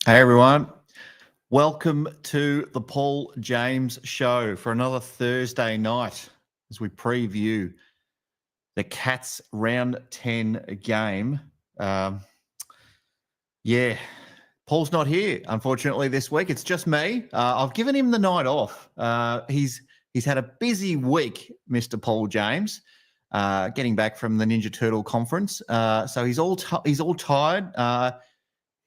Hey everyone, welcome to the Paul James Show for another Thursday night as we preview the Cats round 10 game. Paul's not here, unfortunately, this week. It's just me. I've given him the night off. He's had a busy week, Mr. Paul James, getting back from the Ninja Turtle conference. So he's all tired.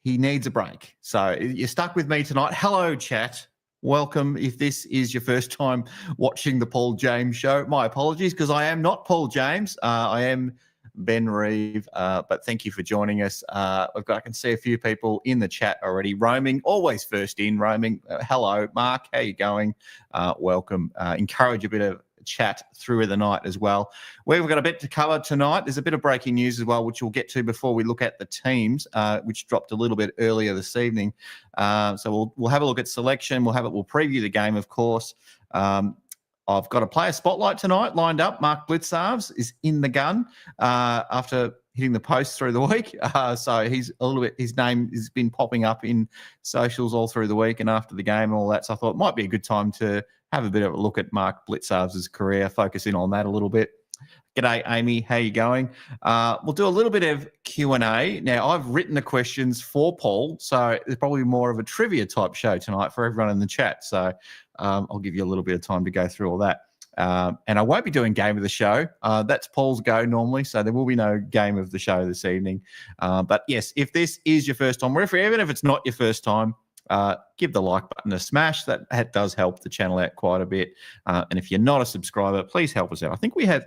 He needs a break. So you're stuck with me tonight. Hello, chat. Welcome. If this is your first time watching the Paul James Show, my apologies because I am not Paul James. I am Ben Reeve, but thank you for joining us. I can see a few people in the chat already. Roaming, always first in. Roaming, hello, Mark. How you going? Welcome. Encourage a bit of chat through the night as well. We've got a bit to cover tonight. There's a bit of breaking news as well, which we'll get to before we look at the teams, which dropped a little bit earlier this evening. So we'll have a look at selection. We'll preview the game, of course. I've got a player spotlight tonight lined up. Mark Blitzarves is in the gun after hitting the post through the week. So his name has been popping up in socials all through the week and after the game and all that. So I thought it might be a good time to have a bit of a look at Mark Blitzarves' career, focus in on that a little bit. G'day, Amy. How you going? We'll do a little bit of Q&A. Now, I've written the questions for Paul, so it's probably more of a trivia type show tonight for everyone in the chat. So I'll give you a little bit of time to go through all that. And I won't be doing game of the show. That's Paul's go normally, so there will be no game of the show this evening. But yes, if this is your first time, even if it's not your first time, give the like button a smash. That does help the channel out quite a bit. And if you're not a subscriber, please help us out. I think we have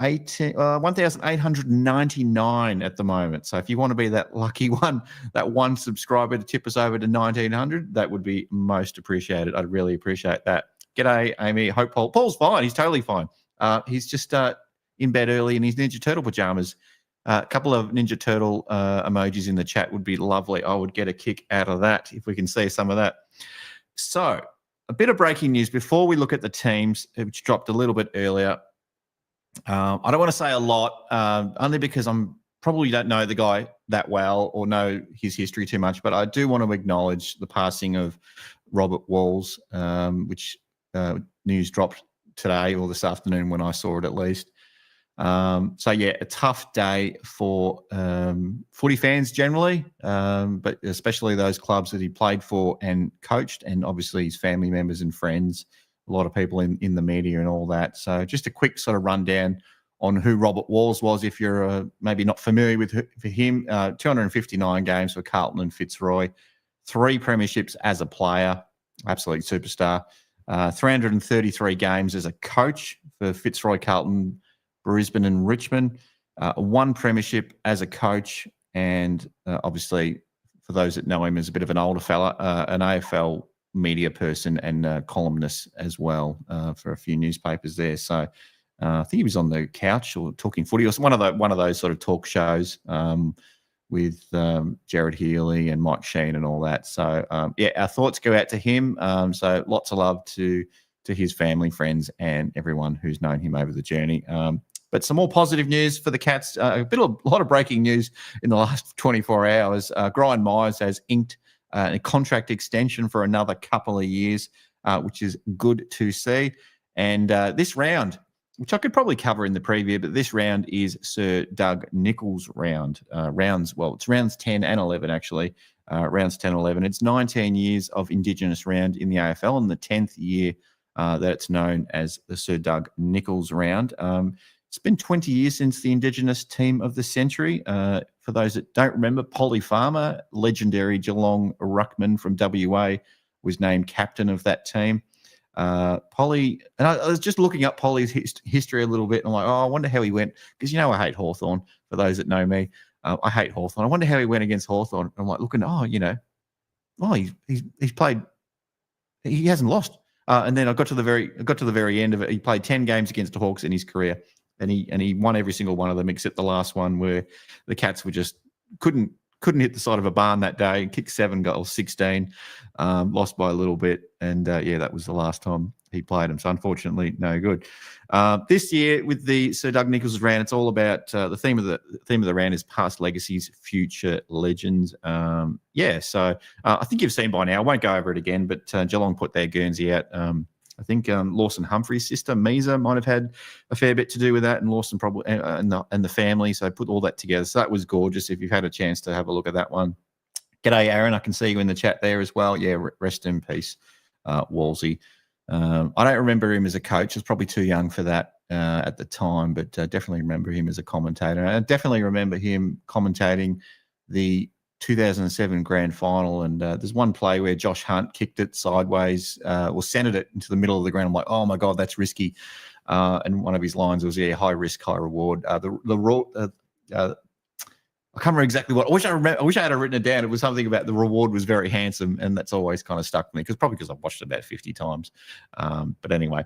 1,899 at the moment. So if you want to be that lucky one, that one subscriber to tip us over to 1,900, that would be most appreciated. I'd really appreciate that. G'day, Amy. Hope Paul's fine. He's totally fine. He's just in bed early in his Ninja Turtle pajamas. A couple of Ninja Turtle emojis in the chat would be lovely. I would get a kick out of that if we can see some of that. So a bit of breaking news before we look at the teams, which dropped a little bit earlier. I don't want to say a lot, only because I'm probably don't know the guy that well or know his history too much, but I do want to acknowledge the passing of Robert Walls, which news dropped today or this afternoon when I saw it at least. So yeah, a tough day for footy fans generally, but especially those clubs that he played for and coached, and obviously his family members and friends, a lot of people in the media and all that. So just a quick sort of rundown on who Robert Walls was, if you're maybe not familiar with him. 259 games for Carlton and Fitzroy, 3 premierships as a player, absolute superstar. 333 games as a coach for Fitzroy, Carlton, Brisbane and Richmond, 1 premiership as a coach, and obviously, for those that know him as a bit of an older fella, an AFL media person and columnist as well for a few newspapers there. So I think he was on the couch or talking footy or one of those sort of talk shows with Jared Healy and Mike Sheen and all that. So yeah, our thoughts go out to him. So lots of love to his family, friends, and everyone who's known him over the journey. But some more positive news for the Cats. A lot of breaking news in the last 24 hours. Brian Myers has inked a contract extension for another couple of years, which is good to see. And this round, which I could probably cover in the preview, but this round is Sir Doug Nicholls' round. It's rounds 10 and 11, actually. Rounds 10 and 11. It's 19 years of Indigenous round in the AFL and the 10th year that it's known as the Sir Doug Nicholls round. It's been 20 years since the Indigenous team of the century. For those that don't remember, Polly Farmer, legendary Geelong ruckman from WA, was named captain of that team. Polly, and I was just looking up Polly's history a little bit, and I'm like, I wonder how he went, because I hate Hawthorn. For those that know me, I hate Hawthorn. I wonder how he went against Hawthorn. I'm like looking, he's played, he hasn't lost. And then I got to the very end of it. He played 10 games against the Hawks in his career. And he won every single one of them except the last one where the Cats were just couldn't couldn't hit the side of a barn that day. Kicked 7 goals, 16, lost by a little bit. And, that was the last time he played him. So, unfortunately, no good. This year with the Sir Doug Nicholls round, it's all about the theme of the round is past legacies, future legends. So I think you've seen by now. I won't go over it again, but Geelong put their Guernsey out. I think Lawson Humphrey's sister, Misa, might have had a fair bit to do with that, and Lawson probably and the family. So put all that together. So that was gorgeous. If you've had a chance to have a look at that one. G'day, Aaron. I can see you in the chat there as well. Yeah, rest in peace, Wolsey. I don't remember him as a coach. I was probably too young for that at the time, but definitely remember him as a commentator. I definitely remember him commentating the 2007 grand final. And there's one play where Josh Hunt kicked it sideways, or centered it into the middle of the ground. I'm like, oh my God, that's risky. And one of his lines was, high risk, high reward. I can't remember exactly what. I wish I had written it down. It was something about the reward was very handsome, and that's always kind of stuck with me because I've watched it about 50 times. But anyway,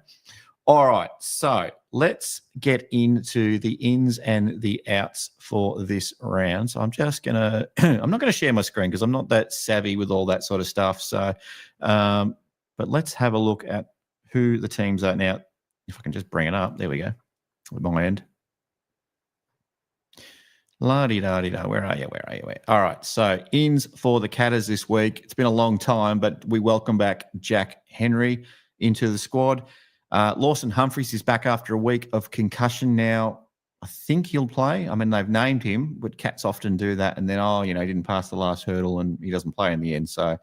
all right. So let's get into the ins and the outs for this round. So I'm just gonna. I'm not going to share my screen because I'm not that savvy with all that sort of stuff. So, but let's have a look at who the teams are now. If I can just bring it up, there we go. With my end. La-di-da-di-da. Where are you? All right. So ins for the Catters this week. It's been a long time, but we welcome back Jack Henry into the squad. Lawson Humphreys is back after a week of concussion now. I think he'll play. I mean, they've named him, but Cats often do that. And then, he didn't pass the last hurdle and he doesn't play in the end. So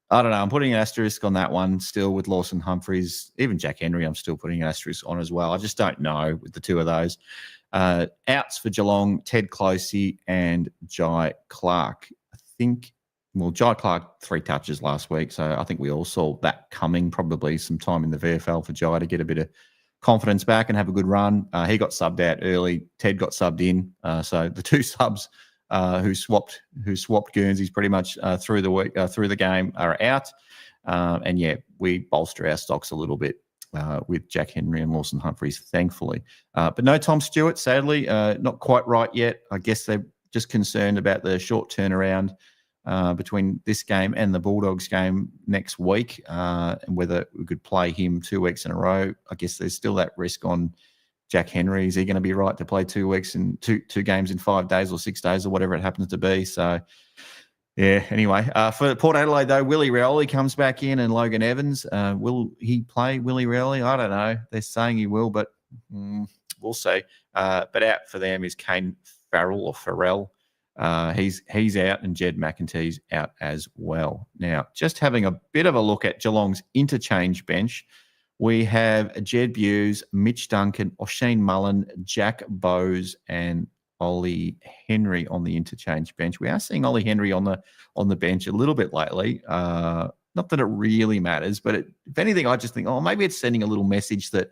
I don't know. I'm putting an asterisk on that one still with Lawson Humphreys. Even Jack Henry, I'm still putting an asterisk on as well. I just don't know with the two of those. Outs for Geelong, Ted Closey and Jai Clark. I think, Jai Clark, 3 touches last week, so I think we all saw that coming, probably some time in the VFL for Jai to get a bit of confidence back and have a good run. He got subbed out early. Ted got subbed in. So the 2 subs who swapped Guernseys pretty much through the game are out. We bolster our stocks a little bit. With Jack Henry and Lawson Humphreys, thankfully. But no Tom Stewart, sadly, not quite right yet. I guess they're just concerned about the short turnaround between this game and the Bulldogs game next week, and whether we could play him 2 weeks in a row. I guess there's still that risk on Jack Henry. Is he going to be right to play 2 weeks in two games in 5 days or 6 days or whatever it happens to be? So, yeah, anyway, for Port Adelaide, though, Willie Rioli comes back in and Logan Evans. Will he play Willie Rioli? I don't know. They're saying he will, but we'll see. But out for them is Kane Farrell or Farrell. He's out, and Jed McEntee's out as well. Now, just having a bit of a look at Geelong's interchange bench, we have Jed Buse, Mitch Duncan, Oshane Mullen, Jack Bowes, and Ollie Henry on the interchange bench. We are seeing Ollie Henry on the bench a little bit lately. Not that it really matters, but if anything, I just think, maybe it's sending a little message that,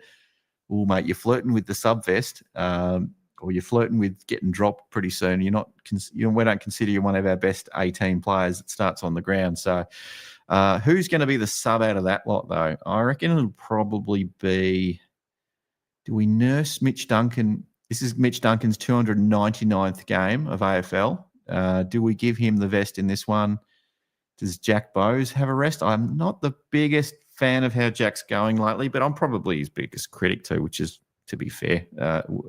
mate, you're flirting with the sub-vest, or you're flirting with getting dropped pretty soon. We don't consider you one of our best 18 players that starts on the ground. So who's going to be the sub out of that lot, though? I reckon it'll probably be, do we nurse Mitch Duncan? This is Mitch Duncan's 299th game of AFL. Do we give him the vest in this one? Does Jack Bowes have a rest? I'm not the biggest fan of how Jack's going lately, but I'm probably his biggest critic too, which is, to be fair,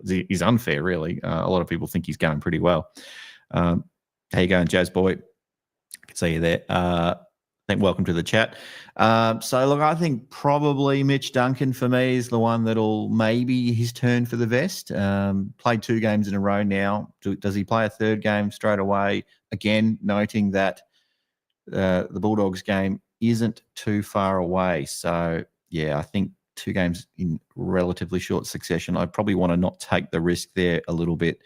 is unfair, really. A lot of people think he's going pretty well. How you going, Jazz boy? I can see you there. Welcome to the chat. So, look, I think probably Mitch Duncan for me is the one that'll maybe his turn for the vest. Played 2 games in a row now. Does he play a 3rd game straight away? Again, noting that the Bulldogs game isn't too far away. So, yeah, I think 2 games in relatively short succession. I probably want to not take the risk there a little bit.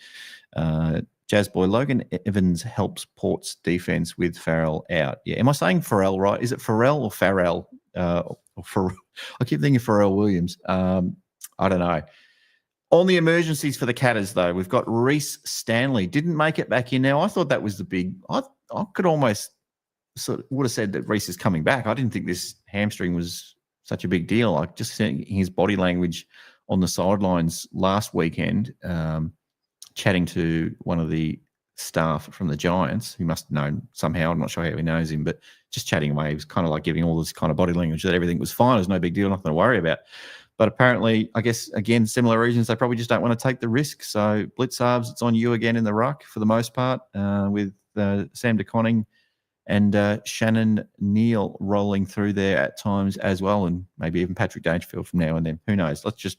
Jazz boy, Logan Evans helps Port's defense with Farrell out. Yeah, am I saying Farrell right? Is it Farrell or Farrell? I keep thinking Pharrell Williams. I don't know. On the emergencies for the Catters, though, we've got Reece Stanley. Didn't make it back in now. I thought that was the big... I could almost would have said that Reece is coming back. I didn't think this hamstring was such a big deal. I just seeing his body language on the sidelines last weekend, chatting to one of the staff from the Giants. He must have known somehow. I'm not sure how he knows him, but just chatting away, he was kind of like giving all this kind of body language that everything was fine. It was no big deal, nothing to worry about. But apparently, I guess, again, similar reasons, they probably just don't want to take the risk. So Blitzarves, it's on you again in the ruck for the most part, with Sam DeConning and Shannon Neal rolling through there at times as well, and maybe even Patrick Dangerfield from now and then. Who knows? Let's just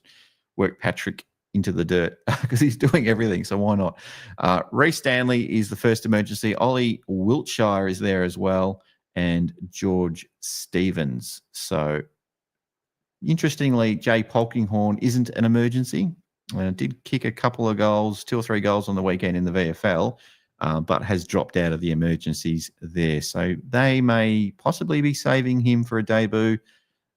work Patrick into the dirt because he's doing everything, so why not? Reece Stanley is the first emergency. Ollie Wiltshire is there as well, and George Stevens. So interestingly, Jay Polkinghorne isn't an emergency. Did kick a couple of goals, 2 or 3 goals on the weekend in the VFL, but has dropped out of the emergencies there. So they may possibly be saving him for a debut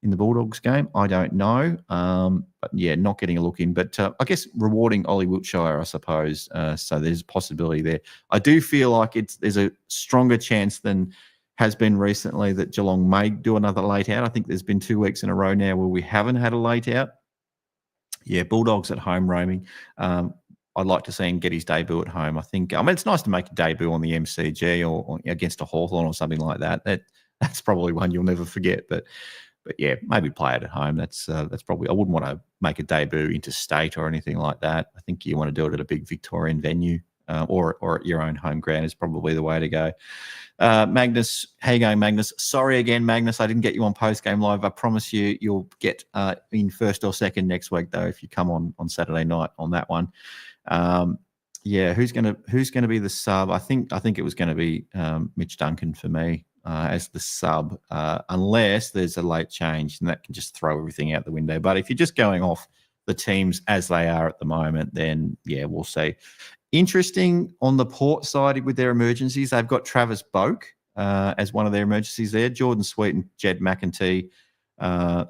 in the Bulldogs game. I don't know. But yeah, not getting a look in. But I guess rewarding Ollie Wiltshire, I suppose. So there's a possibility there. I do feel like there's a stronger chance than has been recently that Geelong may do another late out. I think there's been 2 weeks in a row now where we haven't had a late out. Yeah, Bulldogs at home roaming. I'd like to see him get his debut at home. I mean, it's nice to make a debut on the MCG or against a Hawthorn or something like that. That's probably one you'll never forget. But yeah, maybe play it at home. That's probably. I wouldn't want to make a debut interstate or anything like that. I think you want to do it at a big Victorian venue or at your own home ground is probably the way to go. Magnus, how you going, Magnus? Sorry again, Magnus, I didn't get you on post game live. I promise you'll get in first or second next week though if you come on Saturday night on that one. Yeah, who's gonna be the sub? I think it was going to be Mitch Duncan for me as the sub, unless there's a late change, and that can just throw everything out the window. But if you're just going off the teams as they are at the moment, then yeah, we'll see. Interesting on the Port side with their emergencies, they've got Travis Boak as one of their emergencies there. Jordan Sweet and Jed McEntee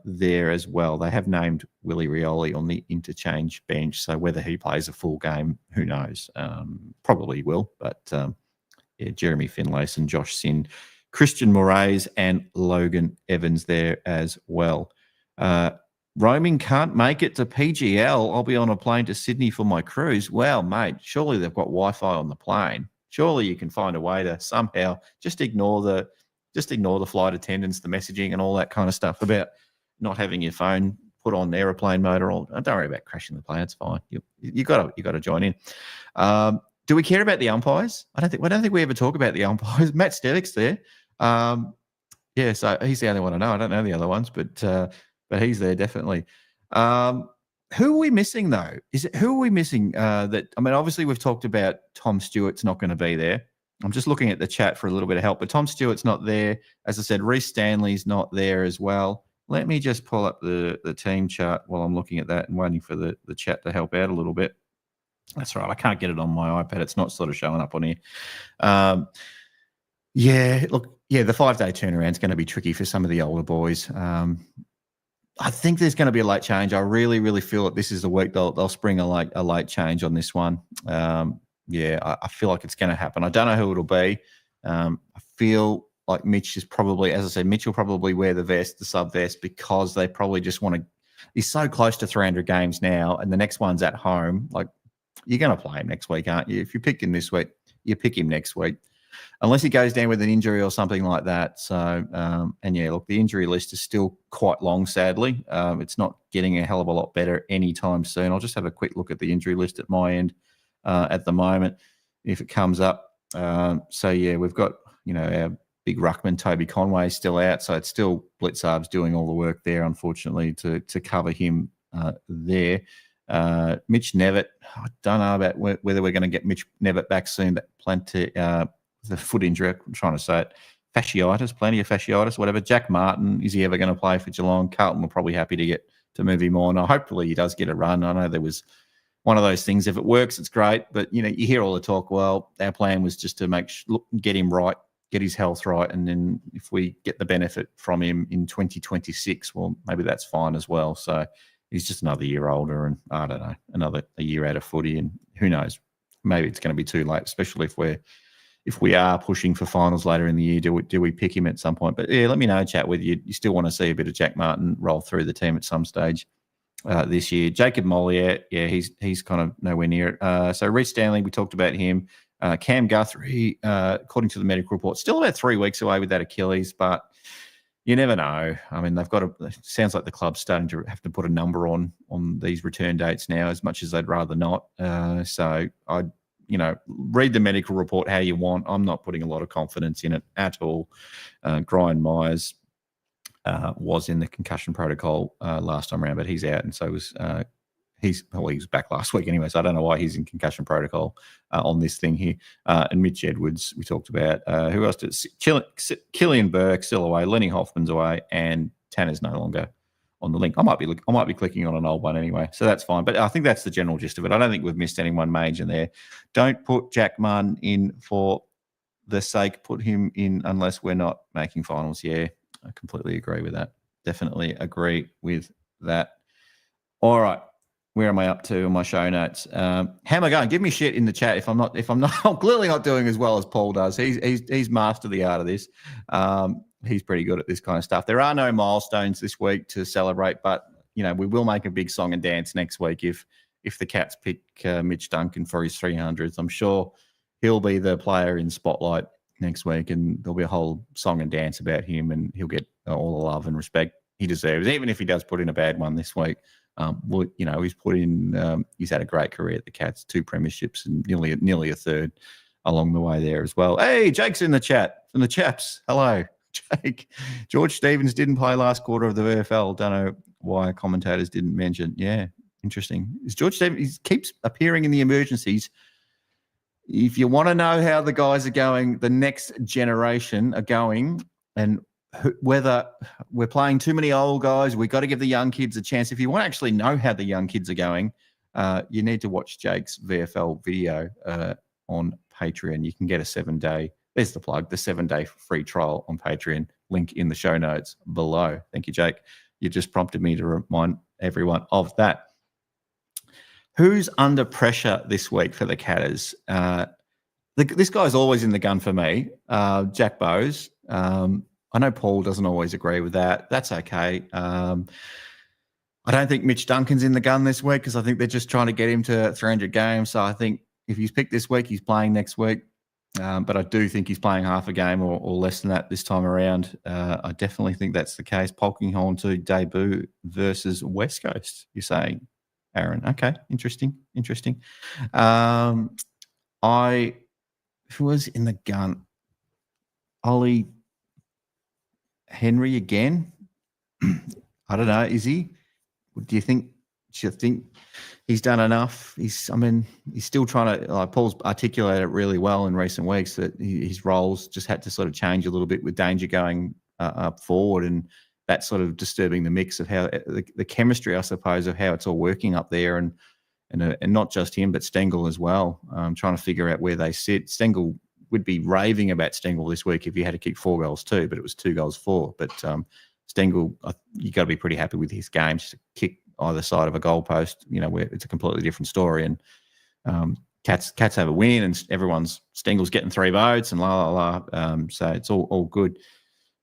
there as well. They have named Willie Rioli on the interchange bench, so whether he plays a full game, who knows? Probably will, but yeah, Jeremy Finlayson, Josh Sin, Christian Moraes and Logan Evans there as well. Roaming can't make it to PGL. I'll be on a plane to Sydney for my cruise. Well, mate, surely they've got Wi-Fi on the plane. Surely you can find a way to somehow just ignore the flight attendants, the messaging and all that kind of stuff about not having your phone put on airplane mode or all. Don't worry about crashing the plane. It's fine. You got to join in. Do we care about the umpires? I don't think we ever talk about the umpires. Matt Steddick's there. Yeah, so he's the only one I know. I don't know the other ones, but he's there definitely. Who are we missing though? Who are we missing? Obviously we've talked about Tom Stewart's not going to be there. I'm just looking at the chat for a little bit of help, but Tom Stewart's not there. As I said, Reece Stanley's not there as well. Let me just pull up the team chart while I'm looking at that and waiting for the chat to help out a little bit. That's right. I can't get it on my iPad. It's not sort of showing up on here. The 5-day turnaround is going to be tricky for some of the older boys. I think there's going to be a late change. I really, really feel that this is the week they'll spring a late change on this one. I feel like it's going to happen. I don't know who it'll be. I feel like Mitch is probably, as I said, Mitch will probably wear the sub vest because they probably just want to. He's so close to 300 games now, and the next one's at home. Like, you're going to play him next week, aren't you? If you picked him this week, you pick him next week. Unless he goes down with an injury or something like that. So, the injury list is still quite long, sadly. It's not getting a hell of a lot better anytime soon. I'll just have a quick look at the injury list at my end at the moment, if it comes up. We've got, our big ruckman, Toby Conway, still out. So it's still Blitzarves doing all the work there, unfortunately, to cover him there. Mitch Nevitt, I don't know about whether we're going to get Mitch Nevitt back soon. The foot injury, I'm trying to say it, fasciitis, plenty of fasciitis, whatever. Jack Martin, is he ever going to play for Geelong? Carlton will probably happy to move him on. Hopefully he does get a run. I know there was one of those things. If it works, it's great. But, you hear all the talk, well, our plan was just to get him right, get his health right. And then if we get the benefit from him in 2026, well, maybe that's fine as well. So he's just another year older and, I don't know, a year out of footy. And who knows, maybe it's going to be too late, especially if we are pushing for finals later in the year. Do we pick him at some point? But yeah, let me know, chat, whether you still want to see a bit of Jack Martin roll through the team at some stage this year. Jacob Mollier, yeah, he's kind of nowhere near it. So Reece Stanley, we talked about him. Cam Guthrie, according to the medical report, still about 3 weeks away with that Achilles, but you never know. I mean, it sounds like the club's starting to have to put a number on these return dates now, as much as they'd rather not. So I'd, read the medical report how you want. I'm not putting a lot of confidence in it at all. Brian Myers was in the concussion protocol last time around, but he's out, and so was he was back last week anyway, so I don't know why he's in concussion protocol on this thing here. And Mitch Edwards, we talked about. Who else did? Killian Burke still away. Lenny Hoffman's away, and Tanner's no longer on the link. I might be clicking on an old one anyway, so that's fine. But I think that's the general gist of it. I don't think we've missed anyone major there. Don't put Jack Munn in for the sake. Put him in unless we're not making finals. Yeah, I completely agree with that. Definitely agree with that. All right. Where am I up to on my show notes? How am I going? Give me shit in the chat if I'm not. I'm clearly not doing as well as Paul does. He's mastered the art of this. He's pretty good at this kind of stuff. There are no milestones this week to celebrate, but we will make a big song and dance next week if the Cats pick Mitch Duncan for his 300th. I'm sure he'll be the player in spotlight next week, and there'll be a whole song and dance about him, and he'll get all the love and respect he deserves, even if he does put in a bad one this week. He's put in. He's had a great career at the Cats, 2 premierships and nearly a third along the way there as well. Hey, Jake's in the chat from the Chaps. Hello, Jake. George Stevens didn't play last quarter of the VFL. Don't know why commentators didn't mention. Yeah, interesting. Is George Stevens? He keeps appearing in the emergencies. If you want to know how the guys are going, the next generation are going, and whether we're playing too many old guys, we've got to give the young kids a chance. If you want to actually know how the young kids are going, you need to watch Jake's VFL video on Patreon. You can get a 7-day, there's the plug, the 7-day free trial on Patreon, link in the show notes below. Thank you, Jake. You just prompted me to remind everyone of that. Who's under pressure this week for the Catters? This guy's always in the gun for me, Jack Bowes. I know Paul doesn't always agree with that. That's okay. I don't think Mitch Duncan's in the gun this week because I think they're just trying to get him to 300 games. So I think if he's picked this week, he's playing next week. But I do think he's playing half a game or less than that this time around. I definitely think that's the case. Polkinghorne to debut versus West Coast, you're saying, Aaron. Okay, interesting. Who was in the gun? Ollie Henry again? I don't know. Is he? Do you think he's done enough? He's still trying to. Paul's articulated it really well in recent weeks that his roles just had to sort of change a little bit with Danger going up forward, and that's sort of disturbing the mix of how the chemistry, I suppose, of how it's all working up there, and not just him, but Stengel as well. Trying to figure out where they sit. Stengel would be raving about Stengel this week if he had to kick 4 goals too, but it was 2 goals 4. But Stengel, you got to be pretty happy with his game. Just to kick either side of a goalpost, where it's a completely different story. And Cats have a win, and Stengel's getting 3 votes, and so it's all good.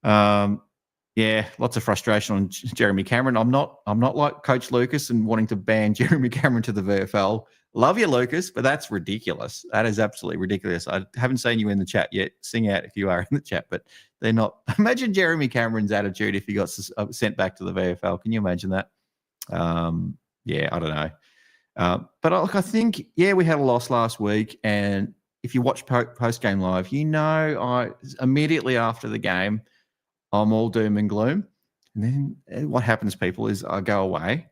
Yeah, lots of frustration on Jeremy Cameron. I'm not like Coach Lucas and wanting to ban Jeremy Cameron to the VFL. Love you, Lucas, but that's ridiculous. That is absolutely ridiculous. I haven't seen you in the chat yet. Sing out if you are in the chat, but they're not. Imagine Jeremy Cameron's attitude if he got sent back to the VFL. Can you imagine that? Yeah, I don't know. But I think, we had a loss last week, and if you watch post-game live, I immediately after the game, I'm all doom and gloom. And then what happens, people, is I go away.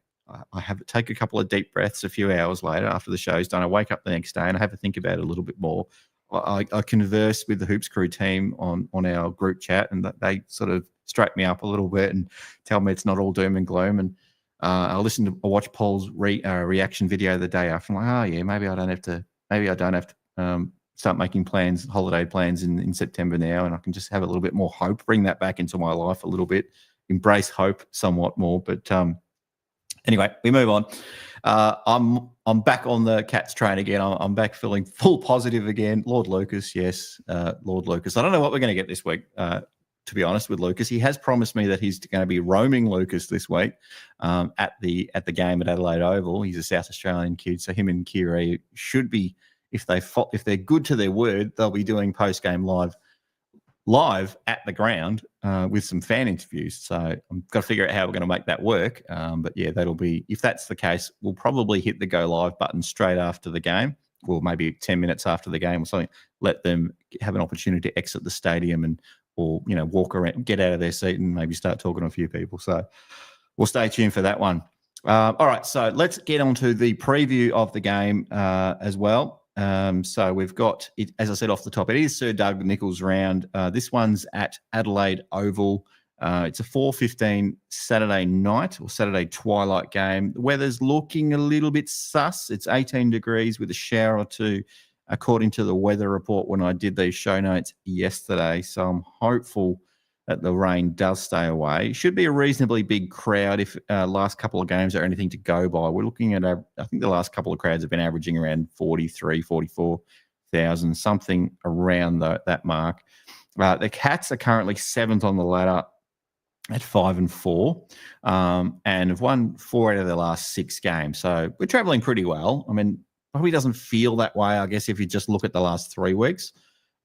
I take a couple of deep breaths a few hours later after the show's done. I wake up the next day and I have to think about it a little bit more. I converse with the Hoops Crew team on our group chat, and they sort of straight me up a little bit and tell me it's not all doom and gloom. And I watch Paul's reaction video the day after. I'm like, maybe I don't have to start making holiday plans in September now, and I can just have a little bit more hope, bring that back into my life a little bit, embrace hope somewhat more. But anyway, we move on. I'm back on the Cats train again. I'm back feeling full positive again. Lord Lucas, yes, Lord Lucas. I don't know what we're going to get this week, to be honest with Lucas. He has promised me that he's going to be roaming Lucas this week at the game at Adelaide Oval. He's a South Australian kid, so him and Kiri should be if they're good to their word, they'll be doing post-game live at the ground with some fan interviews. So I've got to figure out how we're going to make that work. But yeah, that'll be, if that's the case, we'll probably hit the go live button straight after the game, or maybe 10 minutes after the game or something. Let them have an opportunity to exit the stadium or walk around, get out of their seat and maybe start talking to a few people. So we'll stay tuned for that one. All right, so let's get on to the preview of the game as well. So we've got it, as I said off the top, it is Sir Doug Nicholls round. This one's at Adelaide Oval. It's a 4:15 Saturday night or Saturday twilight game. The weather's looking a little bit sus. It's 18 degrees with a shower or two, according to the weather report when I did these show notes yesterday. So I'm hopeful that the rain does stay away. Should be a reasonably big crowd if last couple of games are anything to go by. We're looking at, I think the last couple of crowds have been averaging around 43, 44,000, something around that mark. The Cats are currently 7th on the ladder at 5-4, and have won 4 out of their last 6 games. So we're travelling pretty well. I mean, probably doesn't feel that way, I guess, if you just look at the last 3 weeks.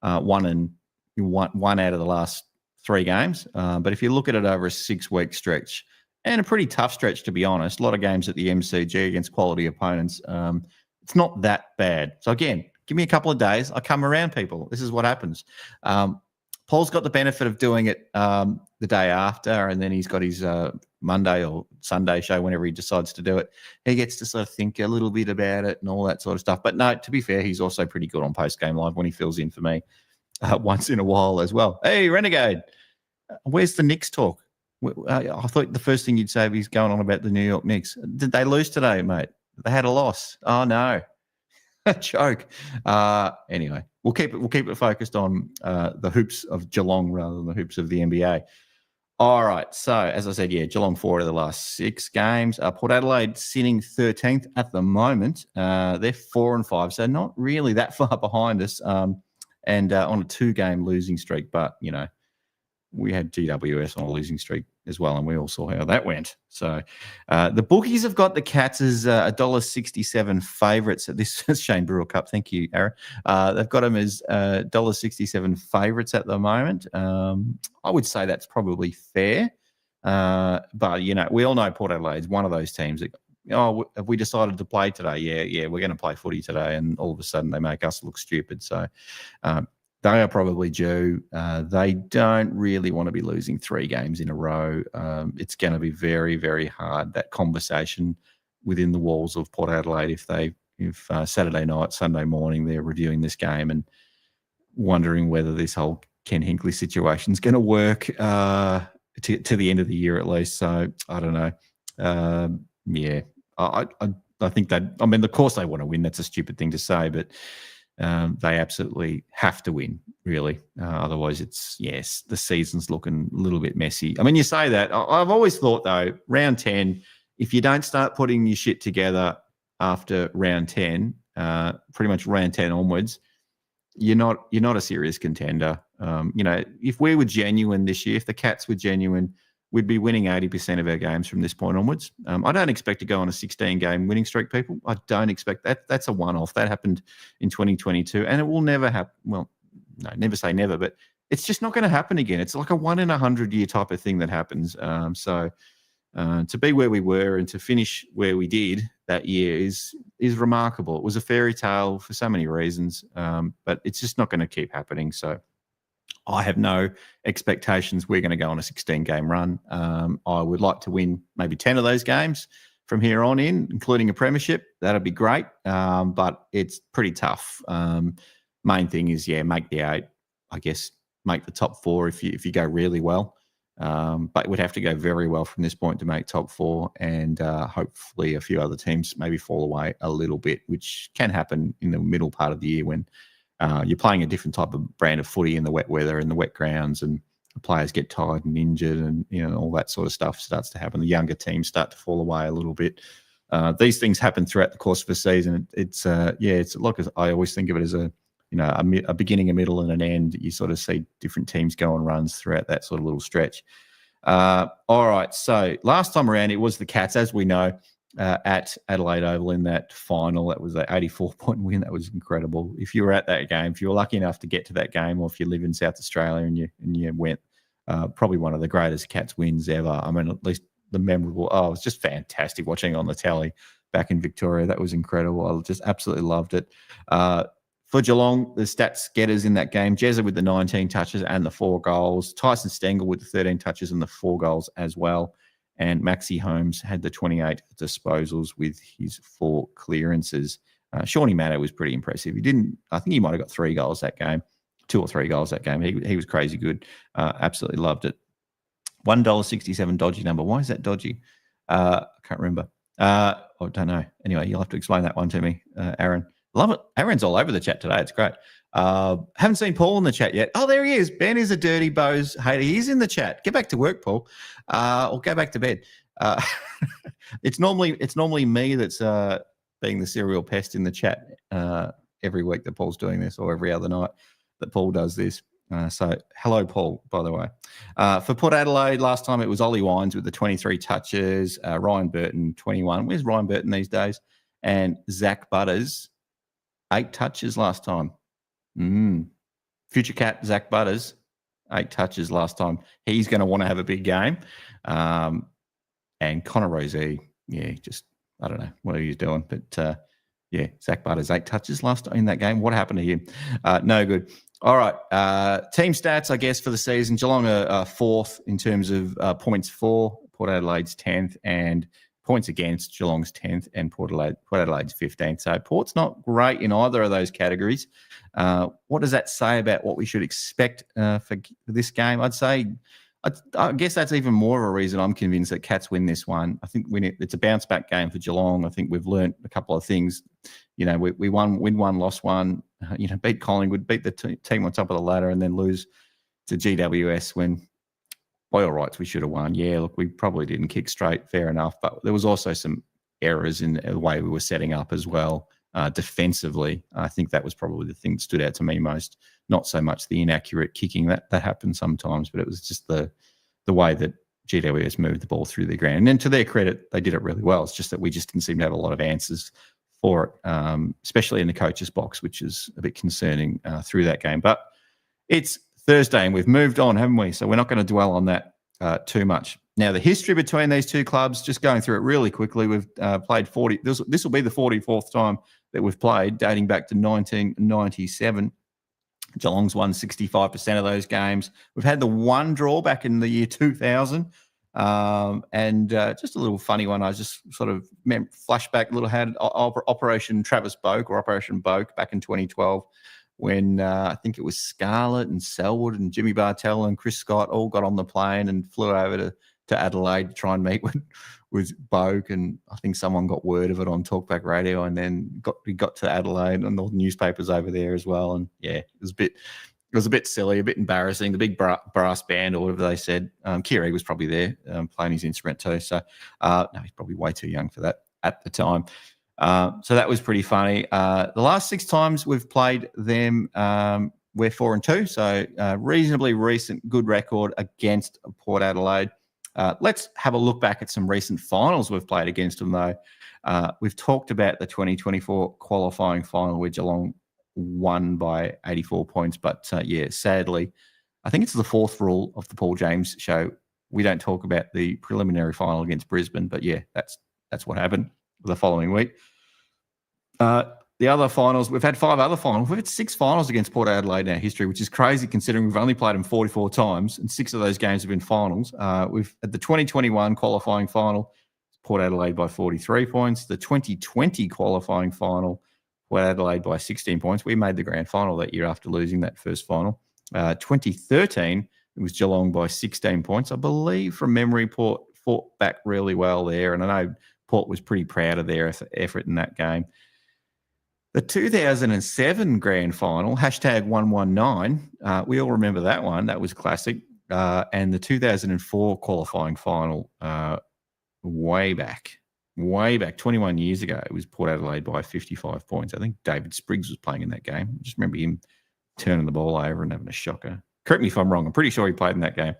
One out of the last 3 games. But if you look at it over a 6-week stretch, and a pretty tough stretch, to be honest, a lot of games at the MCG against quality opponents, it's not that bad. So again, give me a couple of days. I come around, people. This is what happens. Paul's got the benefit of doing it the day after, and then he's got his Monday or Sunday show whenever he decides to do it. He gets to sort of think a little bit about it and all that sort of stuff. But no, to be fair, he's also pretty good on post-game live when he fills in for me once in a while as well. Hey, Renegade, where's the Knicks talk? I thought the first thing you'd say is going on about the New York Knicks. Did they lose today, mate? They had a loss. Oh, no. A joke. Anyway, we'll keep it focused on the hoops of Geelong rather than the hoops of the NBA. All right. So, as I said, yeah, Geelong 4 out of the last 6 games. Port Adelaide sitting 13th at the moment. They're 4-5, so not really that far behind us. And on a 2-game losing streak, but we had GWS on a losing streak as well, and we all saw how that went. So the bookies have got the Cats as $1.67 favourites at this Shane Brewer Cup. Thank you, Aaron. They've got them as $1.67 favourites at the moment. I would say that's probably fair. But, we all know Port Adelaide's one of those teams that, have we decided to play today? Yeah, we're going to play footy today. And all of a sudden they make us look stupid. So they are probably due. They don't really want to be losing 3 games in a row. It's going to be very, very hard, that conversation within the walls of Port Adelaide, if Saturday night, Sunday morning, they're reviewing this game and wondering whether this whole Ken Hinkley situation is going to work to the end of the year at least. So I don't know. Yeah, I think that, of course they want to win. That's a stupid thing to say, but they absolutely have to win, really. Otherwise, the season's looking a little bit messy. I mean, you say that. I've always thought, though, round 10, if you don't start putting your shit together after round 10, pretty much round 10 onwards, you're not a serious contender. If we were genuine this year, if the Cats were genuine, we'd be winning 80% of our games from this point onwards. I don't expect to go on a 16-game winning streak, people. I don't expect that. That's a one-off. That happened in 2022, and it will never happen. Well, no, never say never, but it's just not going to happen again. It's like a 1 in 100-year type of thing that happens. So to be where we were and to finish where we did that year is remarkable. It was a fairy tale for so many reasons, but it's just not going to keep happening. So I have no expectations we're going to go on a 16-game run. I would like to win maybe 10 of those games from here on in, including a premiership. That'd be great, but it's pretty tough. Main thing is, make the 8. I guess make the top 4 if you go really well. But it would have to go very well from this point to make top 4, and hopefully a few other teams maybe fall away a little bit, which can happen in the middle part of the year when you're playing a different type of brand of footy in the wet weather and the wet grounds, and the players get tired and injured, and all that sort of stuff starts to happen. The younger teams start to fall away a little bit. These things happen throughout the course of a season. It's like, I always think of it as a beginning, a middle, and an end. You sort of see different teams go on runs throughout that sort of little stretch. All right, so last time around it was the Cats, as we know. at Adelaide Oval in that final. That was an 84-point win. That was incredible. If you were at that game, if you were lucky enough to get to that game, or if you live in South Australia and you went, probably one of the greatest Cats wins ever. I mean, at least the memorable. Oh, it was just fantastic watching on the telly back in Victoria. That was incredible. I just absolutely loved it. For Geelong, the stats getters in that game, Jezza with the 19 touches and the 4 goals, Tyson Stengel with the 13 touches and the 4 goals as well, and Maxi Holmes had the 28 disposals with his 4 clearances. Shawnee Matter was pretty impressive. I think he might have got 3 goals that game, 2 or 3 goals that game. He was crazy good. Absolutely loved it. $1.67 dodgy number. Why is that dodgy? I can't remember. I don't know. Anyway, you'll have to explain that one to me, Aaron. Love it. Aaron's all over the chat today. It's great. Haven't seen Paul in the chat yet. Oh, there he is. Ben is a dirty Bose hater. He's in the chat. Get back to work, Paul, or go back to bed. It's normally me that's being the serial pest in the chat every week that Paul's doing this, or every other night that Paul does this. So hello, Paul, by the way. For Port Adelaide, last time it was Ollie Wines with the 23 touches, Ryan Burton, 21. Where's Ryan Burton these days? And Zach Butters, 8 touches last time. Future Cat, Zach Butters, 8 touches last time. He's going to want to have a big game. And Connor Rosey, I don't know what he was doing, but Zach Butters, 8 touches last time in that game. What happened to him? No good. All right. Team stats, I guess, for the season. Geelong are 4th in terms of points for. Port Adelaide's 10th, and points against, Geelong's 10th, and Port Adelaide's 15th. So Port's not great in either of those categories. What does that say about what we should expect for this game? I guess that's even more of a reason I'm convinced that Cats win this one. I think it's a bounce back game for Geelong. I think we've learnt a couple of things. We win one, lost one. Beat Collingwood, beat the team on top of the ladder, and then lose to GWS when, by all rights, we should have won. Yeah, look, we probably didn't kick straight, fair enough. But there was also some errors in the way we were setting up as well. Defensively, I think that was probably the thing that stood out to me most. Not so much the inaccurate kicking that happens sometimes, but it was just the way that GWS moved the ball through the ground. And then to their credit, they did it really well. It's just that we just didn't seem to have a lot of answers for it, especially in the coach's box, which is a bit concerning through that game. But it's Thursday and we've moved on, haven't we? So we're not going to dwell on that too much. Now, the history between these two clubs, just going through it really quickly, we've played 40. This will be the 44th time that we've played, dating back to 1997. Geelong's won 65% of those games. We've had the one draw back in the year 2000. And just a little funny one. I just sort of flashback a little, had Operation Travis Boak or Operation Boak back in 2012 when I think it was Scarlett and Selwood and Jimmy Bartell and Chris Scott all got on the plane and flew over to Adelaide to try and meet with Boak, and I think someone got word of it on Talkback Radio, and then we got to Adelaide and all the newspapers over there as well. And yeah, it was a bit silly, a bit embarrassing. The big brass band or whatever they said. Kiri was probably there playing his instrument too. So no, he's probably way too young for that at the time. So that was pretty funny. The last 6 times we've played them, we're 4-2. So reasonably recent good record against Port Adelaide. Let's have a look back at some recent finals we've played against them, though. We've talked about the 2024 qualifying final where Geelong won by 84 points. But, sadly, I think it's the 4th rule of the Paul James show. We don't talk about the preliminary final against Brisbane. But, yeah, that's what happened the following week. The other finals, we've had 5 other finals. We've had 6 finals against Port Adelaide in our history, which is crazy considering we've only played them 44 times and 6 of those games have been finals. We've at the 2021 qualifying final, Port Adelaide by 43 points. The 2020 qualifying final, Port Adelaide by 16 points. We made the grand final that year after losing that first final. 2013, it was Geelong by 16 points. I believe from memory, Port fought back really well there, and I know Port was pretty proud of their effort in that game. The 2007 grand final, #119, we all remember that one. That was classic. And the 2004 qualifying final, way back, 21 years ago, it was Port Adelaide by 55 points. I think David Spriggs was playing in that game. I just remember him turning the ball over and having a shocker. Correct me if I'm wrong. I'm pretty sure he played in that game.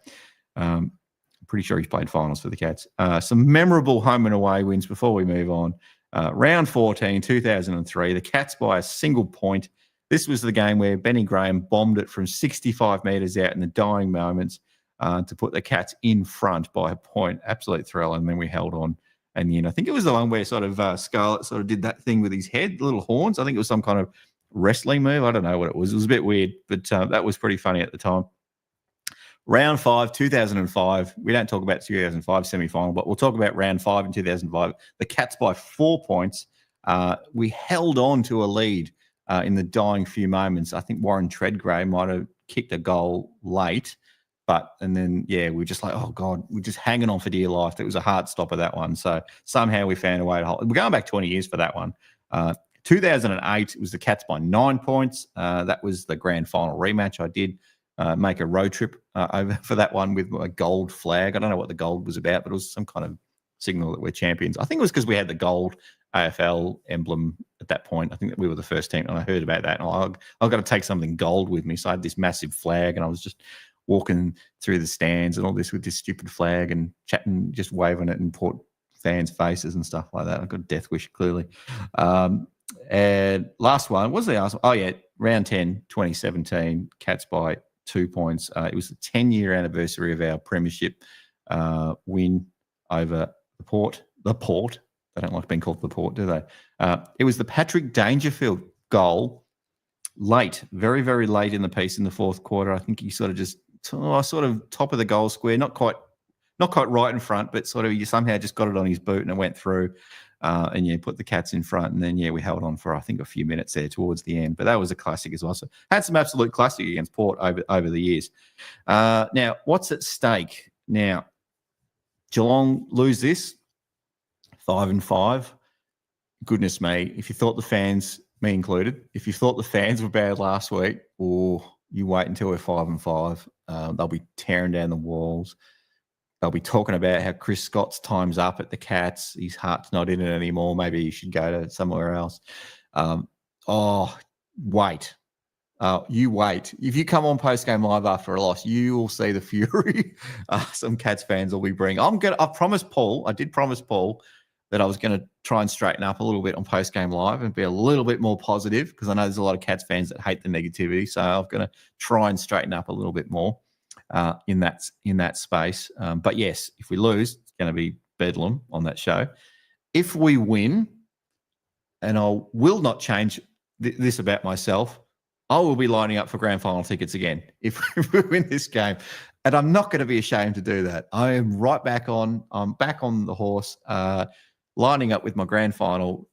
pretty sure he's played finals for the Cats. Some memorable home and away wins before we move on. Round 14, 2003, the Cats by a single point. This was the game where Benny Graham bombed it from 65 metres out in the dying moments to put the Cats in front by a point. Absolute thrill. And then we held on. And, I think it was the one where sort of Scarlett sort of did that thing with his head, little horns. I think it was some kind of wrestling move. I don't know what it was. It was a bit weird, but that was pretty funny at the time. Round 5, 2005. We don't talk about 2005 semi-final, but we'll talk about round 5 in 2005. The Cats by 4 points. We held on to a lead in the dying few moments. I think Warren Treadgrave might have kicked a goal late. And then, we were just like, oh, God, we're just hanging on for dear life. It was a hard stopper, that one. So somehow we found a way to hold. We're going back 20 years for that one. 2008, it was the Cats by 9 points. That was the grand final rematch. I did make a road trip over for that one with a gold flag. I don't know what the gold was about, but it was some kind of signal that we're champions. I think it was because we had the gold AFL emblem at that point. I think that we were the first team, and I heard about that. And I've got to take something gold with me. So I had this massive flag, and I was just walking through the stands and all this with this stupid flag and chatting, just waving it in Port fans' faces and stuff like that. I got a death wish, clearly. And last one, what was the last one? Oh, yeah, round 10, 2017, Cats by 2 points. It was the 10-year anniversary of our premiership win over the Port. The Port. They don't like being called the Port, do they? It was the Patrick Dangerfield goal late, very, very late in the piece in the fourth quarter. I think he sort of top of the goal square, not quite right in front, but sort of you somehow just got it on his boot and it went through. And put the Cats in front, and then we held on for I think a few minutes there towards the end. But that was a classic as well. So had some absolute classic against Port over the years. Now, what's at stake? Now, Geelong lose this 5-5. Goodness me! If you thought the fans, me included, if you thought the fans were bad last week, you wait until we're 5-5. They'll be tearing down the walls. They'll be talking about how Chris Scott's time's up at the Cats. His heart's not in it anymore. Maybe he should go to somewhere else. Wait. You wait. If you come on Postgame Live after a loss, you will see the fury some Cats fans will be bringing. I did promise Paul that I was going to try and straighten up a little bit on Postgame Live and be a little bit more positive, because I know there's a lot of Cats fans that hate the negativity. So I'm going to try and straighten up a little bit more. In that space. But yes, if we lose, it's going to be bedlam on that show. If we win, and I will not change this about myself, I will be lining up for grand final tickets again if we win this game. And I'm not going to be ashamed to do that. I am right back on. I'm back on the horse, lining up with my grand final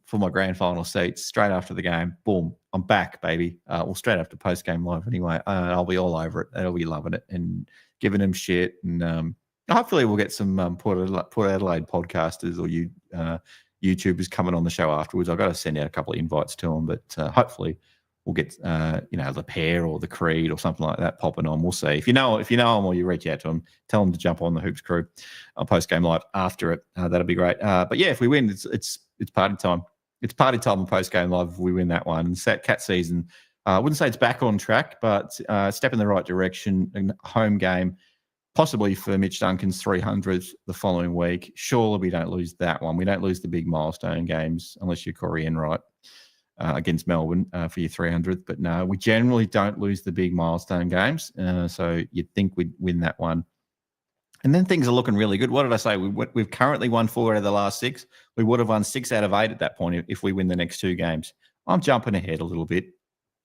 seats straight after the game. Boom, I'm back, baby. Straight after post-game live anyway. I'll be all over it. They'll be loving it and giving them shit. And hopefully we'll get some Port Adelaide podcasters or YouTubers coming on the show afterwards. I've got to send out a couple of invites to them, but hopefully we'll get the Pair or the Creed or something like that popping on. We'll see. If you know them or you reach out to them, tell them to jump on the Hoops crew on post-game live after it. That'll be great. But yeah, if we win, it's party time. It's party time on post-game live if we win that one. And Cat season, I wouldn't say it's back on track, but step in the right direction. A home game, possibly for Mitch Duncan's 300th the following week. Surely we don't lose that one. We don't lose the big milestone games unless you're Corey Enright against Melbourne for your 300th. But no, we generally don't lose the big milestone games. So you'd think we'd win that one. And then things are looking really good. What did I say? We've currently won 4 out of the last 6. We would have won 6 out of 8 at that point if we win the next 2 games. I'm jumping ahead a little bit.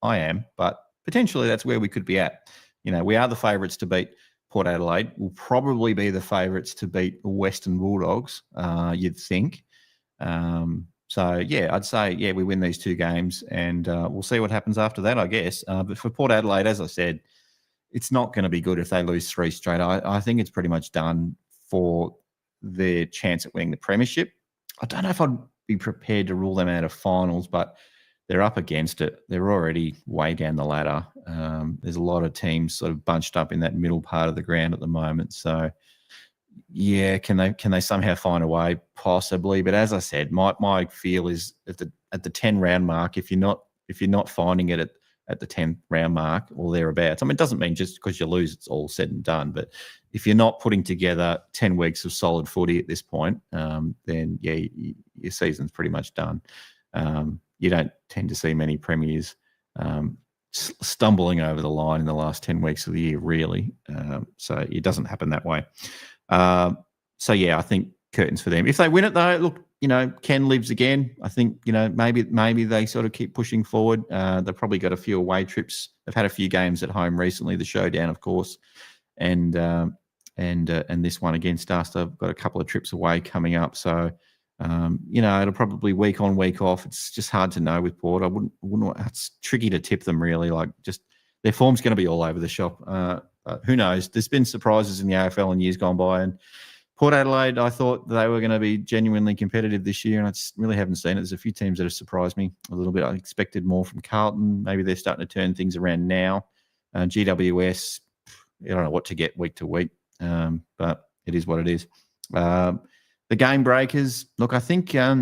I am, but potentially that's where we could be at. We are the favourites to beat Port Adelaide. We'll probably be the favourites to beat the Western Bulldogs, you'd think. So, yeah, I'd say, we win these 2 games and we'll see what happens after that, I guess. But for Port Adelaide, as I said, it's not going to be good if they lose 3 straight. I think it's pretty much done for their chance at winning the premiership. I don't know if I'd be prepared to rule them out of finals, but they're up against it. They're already way down the ladder. There's a lot of teams sort of bunched up in that middle part of the ground at the moment. So, yeah, can they somehow find a way? Possibly. But as I said, my feel is at the 10 round mark, if you're not finding it at the 10th round mark or thereabouts. I mean, it doesn't mean just because you lose it's all said and done, but if you're not putting together 10 weeks of solid footy at this point, then, yeah, your season's pretty much done. You don't tend to see many premiers stumbling over the line in the last 10 weeks of the year, really. So it doesn't happen that way. So, yeah, I think curtains for them. If they win it, though, look, Ken lives again. I think, maybe they sort of keep pushing forward. They've probably got a few away trips. They've had a few games at home recently, the showdown, of course, and this one against us. They've got a couple of trips away coming up. So, it'll probably week on, week off. It's just hard to know with Port. I wouldn't. It's tricky to tip them, really. Like, just their form's going to be all over the shop. Who knows? There's been surprises in the AFL in years gone by, and Port Adelaide, I thought they were going to be genuinely competitive this year, and I just really haven't seen it. There's a few teams that have surprised me a little bit. I expected more from Carlton. Maybe they're starting to turn things around now. GWS, I don't know what to get week to week, but it is what it is. The game breakers, look, I think I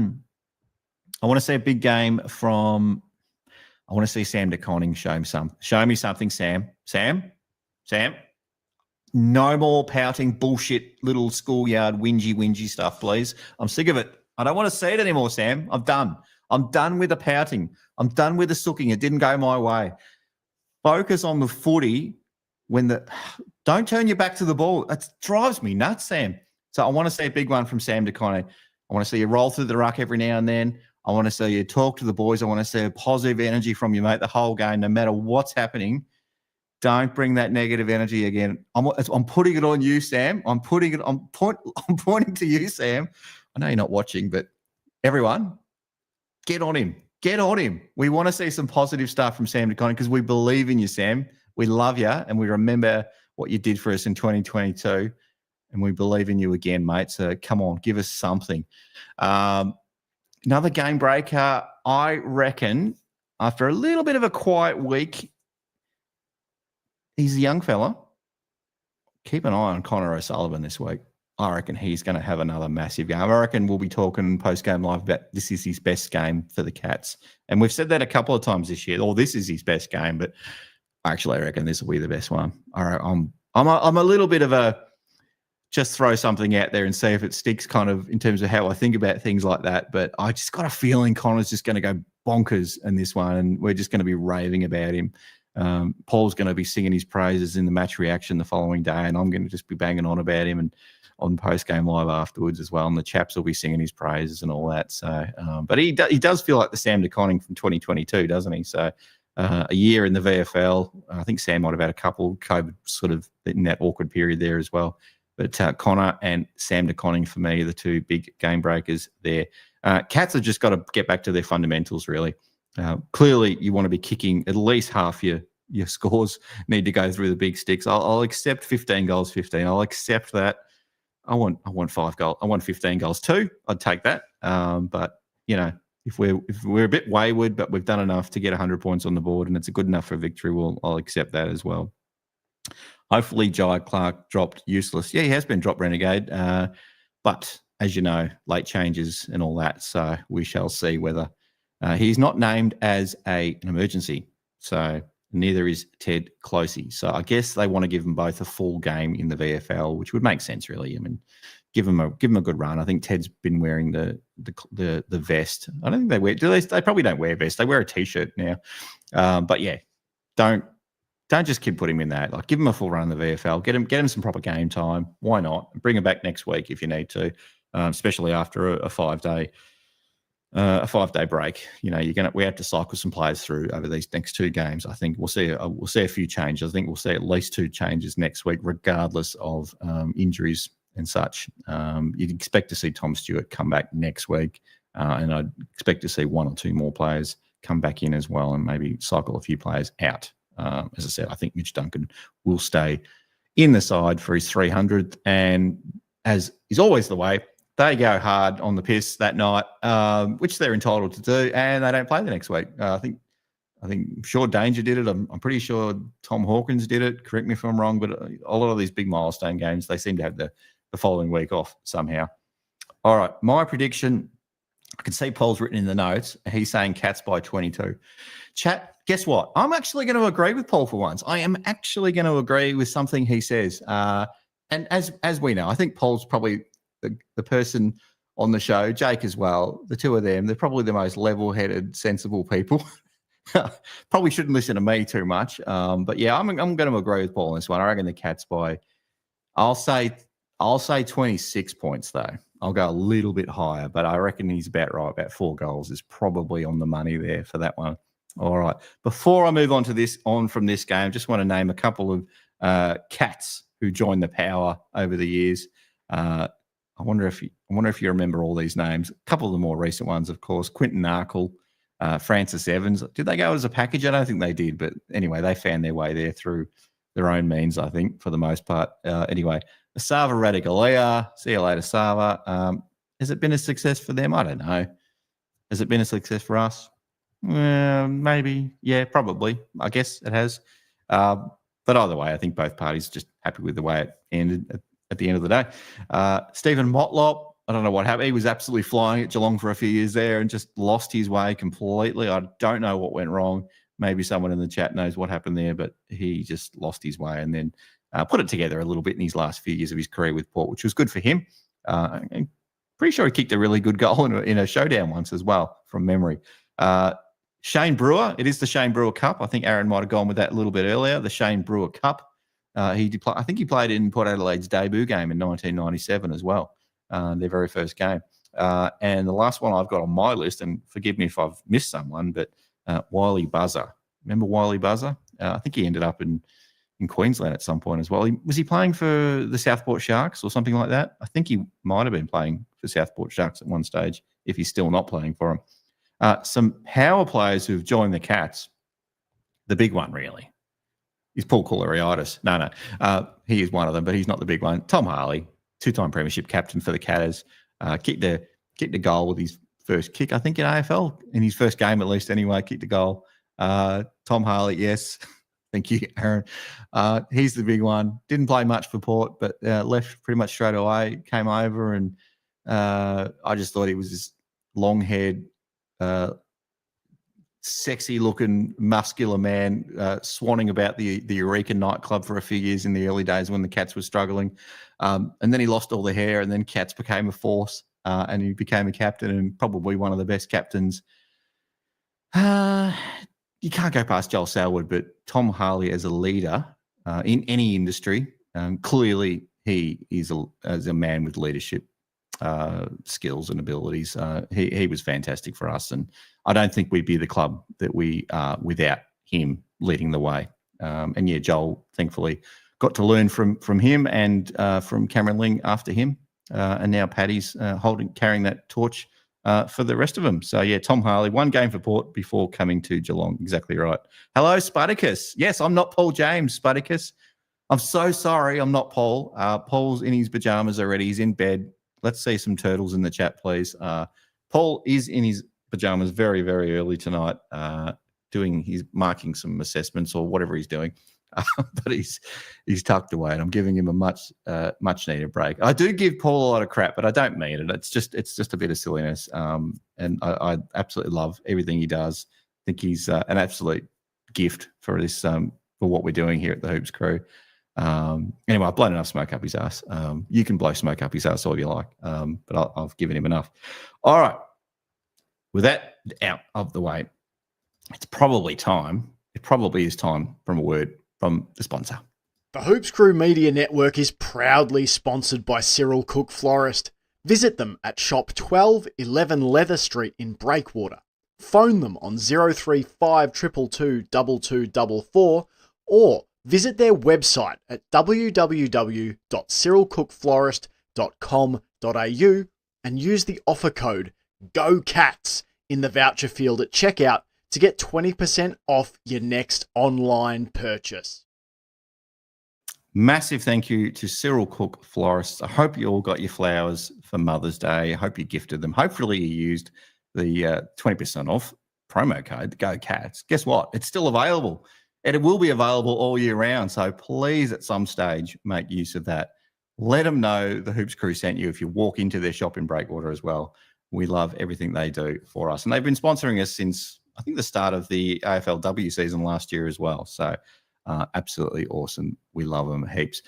want to see a big game from – I want to see Sam De Koning show me something, Sam. Sam? No more pouting bullshit little schoolyard whingy stuff, please. I'm sick of it. I don't want to see it anymore, Sam. I'm done. I'm done with the pouting. I'm done with the sooking. It didn't go my way. Focus on the footy don't turn your back to the ball. It drives me nuts, Sam. So I want to see a big one from Sam De Koning. I want to see you roll through the ruck every now and then. I want to see you talk to the boys. I want to see a positive energy from you, mate, the whole game, no matter what's happening. Don't bring that negative energy again. I'm putting it on you, Sam. I'm pointing to you, Sam. I know you're not watching, but everyone, get on him. Get on him. We want to see some positive stuff from Sam De Koning because we believe in you, Sam. We love you, and we remember what you did for us in 2022, and we believe in you again, mate. So come on, give us something. Another game breaker, I reckon, after a little bit of a quiet week, he's a young fella. Keep an eye on Connor O'Sullivan this week. I reckon he's going to have another massive game. I reckon we'll be talking post-game live about this is his best game for the Cats. And we've said that a couple of times this year. Or this is his best game, but actually I reckon this will be the best one. All right, I'm a little bit of a just throw something out there and see if it sticks kind of in terms of how I think about things like that. But I just got a feeling Connor's just going to go bonkers in this one and we're just going to be raving about him. Paul's going to be singing his praises in the match reaction the following day, and I'm going to just be banging on about him and on post-game live afterwards as well, and the chaps will be singing his praises and all that. So, but he does feel like the Sam De Koning from 2022, doesn't he? So a year in the VFL. I think Sam might have had a couple COVID sort of in that awkward period there as well. But Connor and Sam De Koning for me are the two big game breakers there. Cats have just got to get back to their fundamentals, really. Clearly, you want to be kicking at least half your scores need to go through the big sticks. I'll accept 15 goals, 15. I'll accept that. I want 5 goals. I want 15 goals too. I'd take that. But if we're a bit wayward, but we've done enough to get 100 points on the board, and it's a good enough for victory, I'll accept that as well. Hopefully, Jai Clark dropped useless. Yeah, he has been dropped renegade. But as you know, late changes and all that. So we shall see whether he's not named as an emergency. So neither is Ted Closey. So I guess they want to give them both a full game in the VFL, which would make sense, really. I mean, give them a good run. I think Ted's been wearing the vest. I don't think they wear. They probably don't wear vests. They wear a t-shirt now. But yeah, don't just keep putting him in that. Like, give him a full run in the VFL. Get him some proper game time. Why not? Bring him back next week if you need to, especially after a 5-day. A 5-day break. We have to cycle some players through over these next 2 games. I think we'll see a few changes. I think we'll see at least 2 changes next week, regardless of injuries and such. You'd expect to see Tom Stewart come back next week, and I'd expect to see 1 or 2 more players come back in as well, and maybe cycle a few players out. As I said, I think Mitch Duncan will stay in the side for his 300th, and as is always the way, they go hard on the piss that night, which they're entitled to do, and they don't play the next week. I think sure Danger did it. I'm pretty sure Tom Hawkins did it. Correct me if I'm wrong, but a lot of these big milestone games, they seem to have the following week off somehow. All right, my prediction, I can see Paul's written in the notes. He's saying Cats by 22. Chat, guess what? I'm actually going to agree with Paul for once. I am actually going to agree with something he says. And as we know, I think Paul's probably the person on the show, Jake as well, the two of them, they're probably the most level-headed, sensible people. Probably shouldn't listen to me too much. But yeah, I'm going to agree with Paul on this one. I reckon the Cats by, I'll say 26 points though. I'll go a little bit higher, but I reckon he's about right. About 4 goals is probably on the money there for that one. All right. Before I move on from this game, just want to name a couple of Cats who joined the Power over the years. I wonder if you remember all these names. A couple of the more recent ones, of course. Quinton Narkle, Francis Evans. Did they go as a package? I don't think they did, but anyway, they found their way there through their own means, I think, for the most part. Anyway, Sava Radigalea. See you later, Sava. Has it been a success for them? I don't know. Has it been a success for us? Maybe. Yeah, probably. I guess it has. But either way, I think both parties are just happy with the way it ended at the end of the day. Stephen Motlop, I don't know what happened. He was absolutely flying at Geelong for a few years there and just lost his way completely. I don't know what went wrong. Maybe someone in the chat knows what happened there, but he just lost his way and then put it together a little bit in his last few years of his career with Port, which was good for him. I'm pretty sure he kicked a really good goal in a showdown once as well, from memory. Shane Brewer, it is the Shane Brewer Cup. I think Aaron might have gone with that a little bit earlier, the Shane Brewer Cup. I think he played in Port Adelaide's debut game in 1997 as well, their very first game. And the last one I've got on my list, and forgive me if I've missed someone, but Wiley Buzzer. Remember Wiley Buzzer? I think he ended up in Queensland at some point as well. Was he playing for the Southport Sharks or something like that? I think he might have been playing for Southport Sharks at one stage, if he's still not playing for them. Some power players who've joined the Cats. The big one, really, is Paul Koularitis. No. He is one of them, but he's not the big one. Tom Harley, 2-time premiership captain for the Catters, kicked a goal with his first kick, I think, in AFL, in his first game at least anyway, kicked a goal. Tom Harley, yes. Thank you, Aaron. He's the big one. Didn't play much for Port, but left pretty much straight away, came over, and I just thought he was this long-haired, sexy-looking, muscular man swanning about the Eureka nightclub for a few years in the early days when the Cats were struggling. And then he lost all the hair, and then Cats became a force, and he became a captain and probably one of the best captains. You can't go past Joel Selwood, but Tom Harley as a leader in any industry, clearly he is as a man with leadership skills and abilities. He was fantastic for us, and I don't think we'd be the club that we are without him leading the way. And yeah, Joel thankfully got to learn from him and from Cameron Ling after him, and now Paddy's carrying that torch for the rest of them. So yeah, Tom Harley, 1 game for Port before coming to Geelong. Exactly right. Hello, Spartacus. Yes, I'm not Paul James, Spartacus. I'm so sorry, I'm not Paul. Paul's in his pajamas already. He's in bed. Let's see some turtles in the chat, please. Paul is in his pajamas very, very early tonight, he's marking some assessments or whatever he's doing. But he's tucked away, and I'm giving him a much needed break. I do give Paul a lot of crap, but I don't mean it. It's just a bit of silliness. And I absolutely love everything he does. I think he's an absolute gift for this for what we're doing here at the Hoops Crew. Anyway, I've blown enough smoke up his ass. You can blow smoke up his ass all you like, but I've given him enough. All right. With that out of the way, it's probably time. It probably is time from a word from the sponsor. The Hoops Crew Media Network is proudly sponsored by Cyril Cook Florist. Visit them at shop 1211 Leather Street in Breakwater. Phone them on 035 222 2244 or visit their website at www.cyrilcookflorist.com.au and use the offer code GOCATS in the voucher field at checkout to get 20% off your next online purchase. Massive thank you to Cyril Cook Florists. I hope you all got your flowers for Mother's Day. I hope you gifted them. Hopefully you used the 20% off promo code, GOCATS. Guess what? It's still available. And it will be available all year round. So please, at some stage, make use of that. Let them know the Hoops Crew sent you if you walk into their shop in Breakwater as well. We love everything they do for us. And they've been sponsoring us since, I think, the start of the AFLW season last year as well. So absolutely awesome. We love them heaps.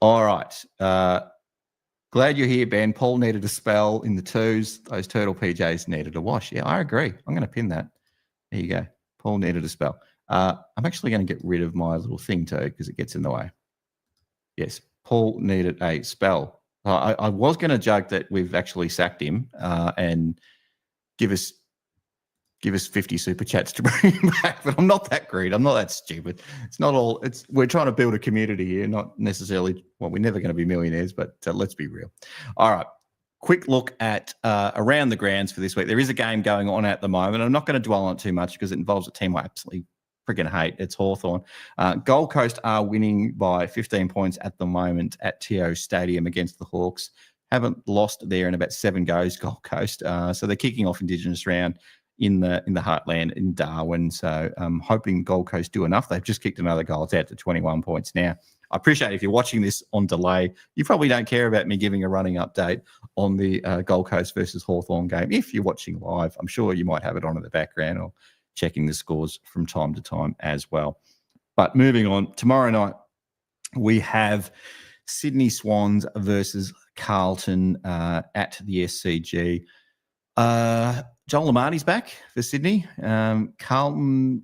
All right. Glad you're here, Ben. Paul needed a spell in the twos. Those turtle PJs needed a wash. Yeah, I agree. I'm going to pin that. There you go. Paul needed a spell. I'm actually going to get rid of my little thing too because it gets in the way. Yes, Paul needed a spell. I was going to joke that we've actually sacked him and give us 50 super chats to bring him back, but I'm not that greedy. I'm not that stupid. It's not all. We're trying to build a community here, not necessarily. Well, we're never going to be millionaires, but let's be real. All right. Quick look at around the grounds for this week. There is a game going on at the moment. I'm not going to dwell on it too much because it involves a team I absolutely friggin' hate. It's Hawthorn. Gold Coast are winning by 15 points at the moment at TO Stadium against the Hawks. Haven't lost there in about 7 goes, Gold Coast. So they're kicking off Indigenous round in the heartland in Darwin. So I'm hoping Gold Coast do enough. They've just kicked another goal. It's out to 21 points now. I appreciate if you're watching this on delay, you probably don't care about me giving a running update on the Gold Coast versus Hawthorn game. If you're watching live, I'm sure you might have it on in the background or checking the scores from time to time as well. But moving on, tomorrow night we have Sydney Swans versus Carlton at the SCG. Joel Lamarty's back for Sydney. Carlton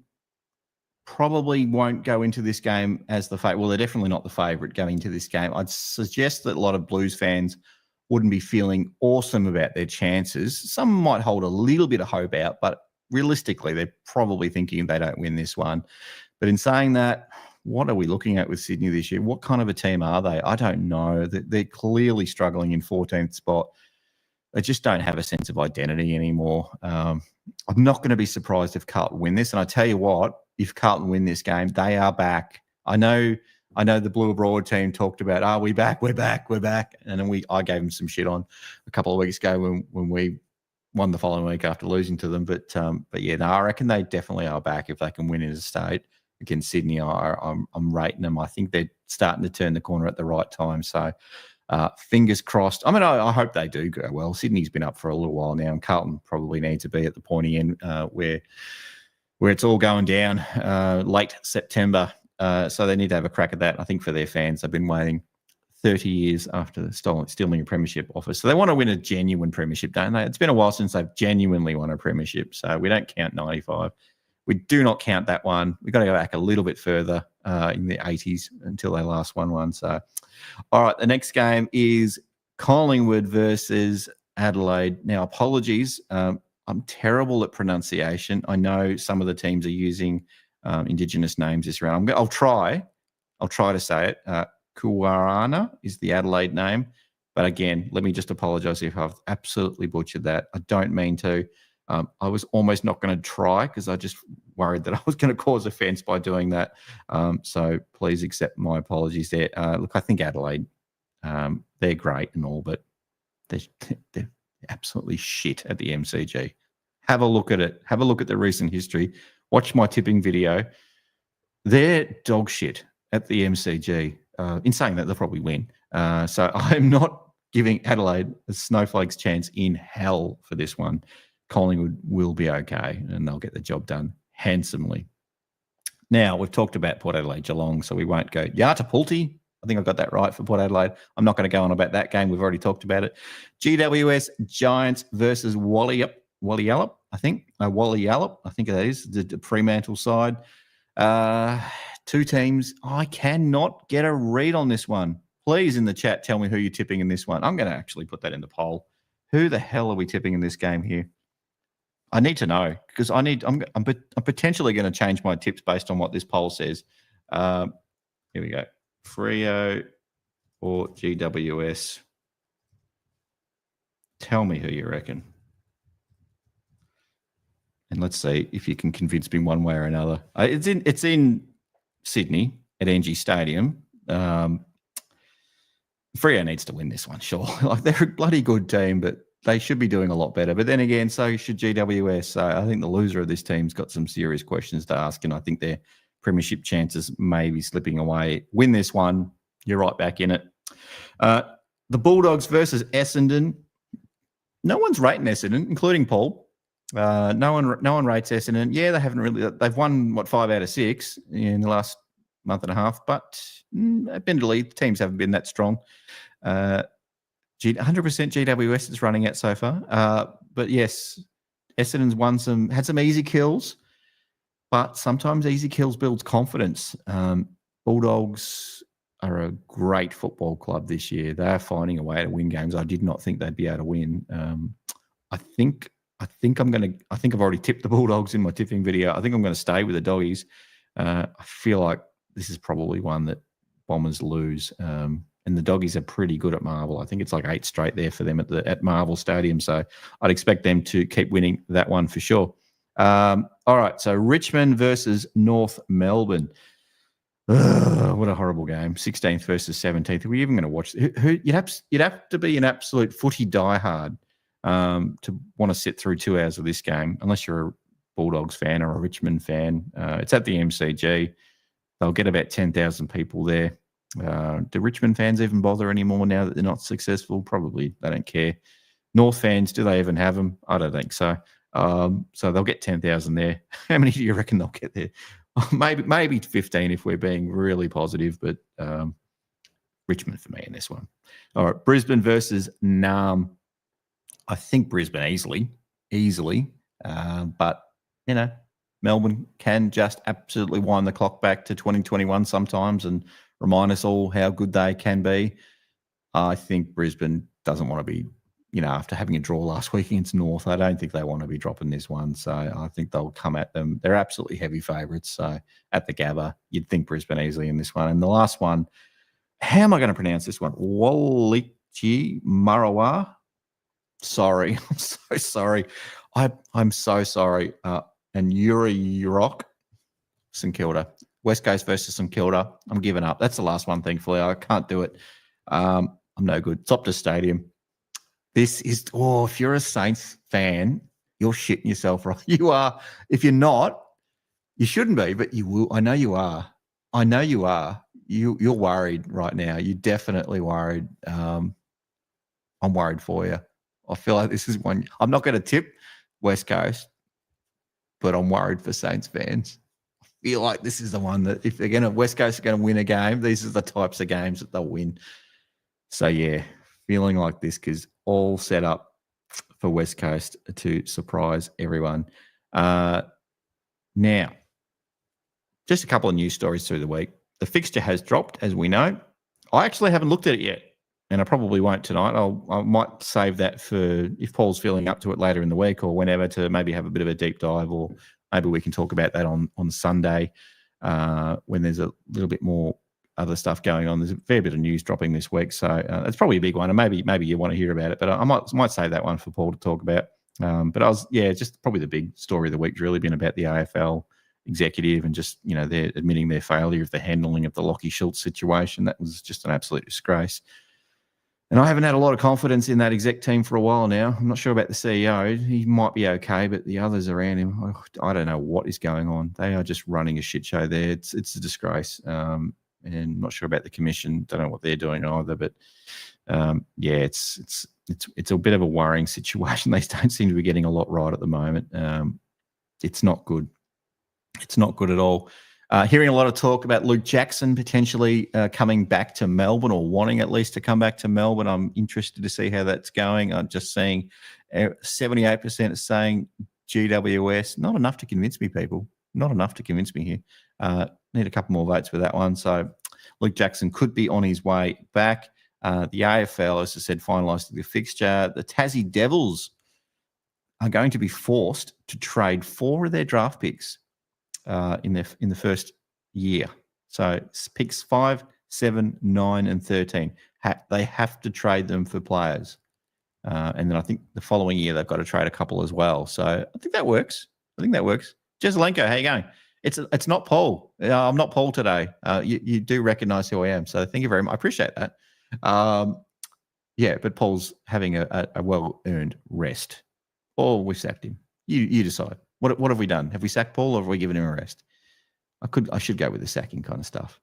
probably won't go into this game as the favourite. Well, they're definitely not the favourite going into this game. I'd suggest that a lot of Blues fans wouldn't be feeling awesome about their chances. Some might hold a little bit of hope out, but realistically, they're probably thinking they don't win this one. But in saying that, what are we looking at with Sydney this year? What kind of a team are they? I don't know. They're clearly struggling in 14th spot. They just don't have a sense of identity anymore. I'm not going to be surprised if Carlton win this. And I tell you what, if Carlton win this game, they are back. I know the Blue Abroad team talked about, we're back. And then I gave them some shit on a couple of weeks ago when we won the following week after losing to them. But yeah, no, I reckon they definitely are back if they can win interstate against Sydney. I'm rating them. I think they're starting to turn the corner at the right time. So fingers crossed. I mean, I hope they do go well. Sydney's been up for a little while now, and Carlton probably need to be at the pointy end where it's all going down late September. So they need to have a crack at that. I think for their fans, they've been waiting 30 years after stealing a premiership office. So they want to win a genuine premiership, don't they? It's been a while since they've genuinely won a premiership. So we don't count 95. We do not count that one. We've got to go back a little bit further in the 80s until they last won one. So, all right, the next game is Collingwood versus Adelaide. Now, apologies. I'm terrible at pronunciation. I know some of the teams are using Indigenous names this round. I'll try to say it. Kuwarana is the Adelaide name. But again, let me just apologise if I've absolutely butchered that. I don't mean to. I was almost not going to try because I just worried that I was going to cause offence by doing that. So please accept my apologies there. Look, I think Adelaide, they're great and all, but they're absolutely shit at the MCG. Have a look at it. Have a look at the recent history. Watch my tipping video. They're dog shit at the MCG. In saying that, they'll probably win. So I'm not giving Adelaide a snowflake's chance in hell for this one. Collingwood will be okay, and they'll get the job done handsomely. Now, we've talked about Port Adelaide Geelong, so we won't go Yartapulti. I think I got that right for Port Adelaide. I'm not going to go on about that game. We've already talked about it. GWS Giants versus Walliyallup, I think. Walliyallup, I think it is, the Fremantle side. Two teams. I cannot get a read on this one. Please, in the chat, tell me who you're tipping in this one. I'm going to actually put that in the poll. Who the hell are we tipping in this game here? I need to know because I'm potentially going to change my tips based on what this poll says. Here we go. Freo or GWS? Tell me who you reckon. And let's see if you can convince me one way or another. It's in Sydney at NG Stadium. Freo needs to win this one, sure. Like they're a bloody good team, but they should be doing a lot better. But then again, so should GWS. So I think the loser of this team's got some serious questions to ask, and I think their premiership chances may be slipping away. Win this one, you're right back in it. The Bulldogs versus Essendon. no one's rating Essendon, including Paul. No one rates Essendon. Yeah, they haven't really. They've won 5 out of 6 in the last month and a half, but admittedly, the teams haven't been that strong. 100% GWS is running out so far. But yes, Essendon's had some easy kills, but sometimes easy kills builds confidence. Bulldogs are a great football club this year. They're finding a way to win games. I did not think they'd be able to win. I think I've already tipped the Bulldogs in my tipping video. I think I'm going to stay with the Doggies. I feel like this is probably one that Bombers lose. And the Doggies are pretty good at Marvel. I think it's like 8 straight there for them at Marvel Stadium. So I'd expect them to keep winning that one for sure. All right. So Richmond versus North Melbourne. What a horrible game. 16th versus 17th. Are we even going to watch? You'd have to be an absolute footy diehard to want to sit through 2 hours of this game, unless you're a Bulldogs fan or a Richmond fan. It's at the MCG. They'll get about 10,000 people there. Do Richmond fans even bother anymore now that they're not successful? Probably. They don't care. North fans, do they even have them? I don't think so. So they'll get 10,000 there. How many do you reckon they'll get there? Maybe 15 if we're being really positive, but Richmond for me in this one. All right, Brisbane versus Nam. I think Brisbane easily. But, Melbourne can just absolutely wind the clock back to 2021 sometimes and remind us all how good they can be. I think Brisbane doesn't want to be, after having a draw last week against North, I don't think they want to be dropping this one. So I think they'll come at them. They're absolutely heavy favourites. So at the Gabba, you'd think Brisbane easily in this one. And the last one, how am I going to pronounce this one? Walichi Marawa. Sorry. I'm so sorry. I'm so sorry. And Yuri Rock, St Kilda. West Coast versus St Kilda. I'm giving up. That's the last one, thankfully. I can't do it. I'm no good. It's Optus Stadium. This is, if you're a Saints fan, you're shitting yourself, right? You are. If you're not, you shouldn't be, but you will. I know you are. You're worried right now. You're definitely worried. I'm worried for you. I feel like this is one. I'm not going to tip West Coast, but I'm worried for Saints fans. I feel like this is the one that if West Coast are going to win a game, these are the types of games that they'll win. So yeah, feeling like this is all set up for West Coast to surprise everyone. Now, just a couple of news stories through the week. The fixture has dropped, as we know. I actually haven't looked at it yet, and I probably won't tonight. I might save that for if Paul's feeling up to it later in the week or whenever to maybe have a bit of a deep dive, or maybe we can talk about that on Sunday when there's a little bit more other stuff going on. There's a fair bit of news dropping this week, so it's probably a big one, and maybe you want to hear about it. But I might save that one for Paul to talk about. But just probably the big story of the week's really been about the AFL executive and just they're admitting their failure of the handling of the Lachie Schultz situation. That was just an absolute disgrace. And I haven't had a lot of confidence in that exec team for a while now. I'm not sure about the CEO. He might be okay, but the others around him, I don't know what is going on. They are just running a shit show there. It's a disgrace. And not sure about the commission. Don't know what they're doing either. But it's a bit of a worrying situation. They don't seem to be getting a lot right at the moment. It's not good. It's not good at all. Hearing a lot of talk about Luke Jackson potentially coming back to Melbourne, or wanting at least to come back to Melbourne. I'm interested to see how that's going. I'm just seeing 78% is saying GWS. Not enough to convince me, people. Not enough to convince me here. Need a couple more votes for that one. So Luke Jackson could be on his way back. The AFL, as I said, finalised the fixture. The Tassie Devils are going to be forced to trade 4 of their draft picks in the first year. So picks 5, 7, 9, and 13. They have to trade them for players. And then I think the following year they've got to trade a couple as well. So I think that works. Jesselenko, how you going? It's not Paul. I'm not Paul today. You do recognise who I am. So thank you very much. I appreciate that. But Paul's having a well-earned rest. Or we sacked him. You decide. What have we done? Have we sacked Paul, or have we given him a rest? I should go with the sacking kind of stuff.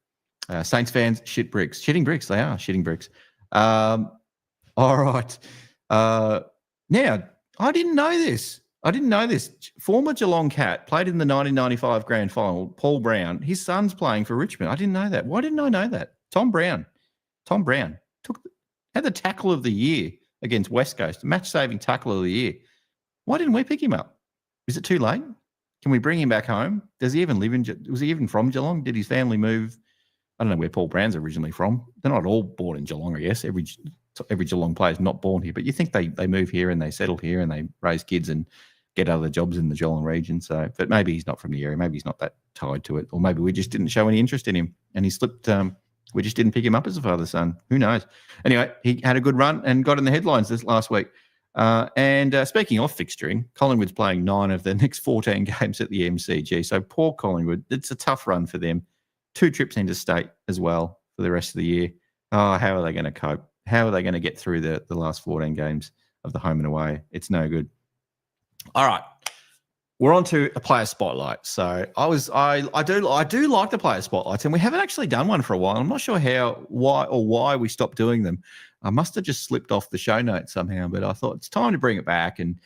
Saints fans, shitting bricks. They are shitting bricks. All right. Now, I didn't know this. Former Geelong Cat played in the 1995 grand final. Paul Brown, his son's playing for Richmond. I didn't know that. Why didn't I know that? Tom Brown had the tackle of the year against West Coast, match-saving tackle of the year. Why didn't we pick him up? Is it too late? Can we bring him back home? Does he even live in? Was he even from Geelong? Did his family move? I don't know where Paul Brown's originally from. They're not all born in Geelong, I guess. Every Geelong player is not born here, but you think they move here and they settle here and they raise kids and get other jobs in the Geelong region. So, but maybe he's not from the area. Maybe he's not that tied to it, or maybe we just didn't show any interest in him and he slipped. We just didn't pick him up as a father's son. Who knows? Anyway, he had a good run and got in the headlines this last week. And speaking of fixturing, Collingwood's playing 9 of the next 14 games at the MCG. So poor Collingwood. It's a tough run for them. 2 trips interstate as well for the rest of the year. Oh, how are they going to cope? How are they going to get through the last 14 games of the home and away? It's no good. All right. We're on to a player spotlight. So I do like the player spotlights, and we haven't actually done one for a while. I'm not sure why we stopped doing them. I must have just slipped off the show notes somehow, but I thought it's time to bring it back. And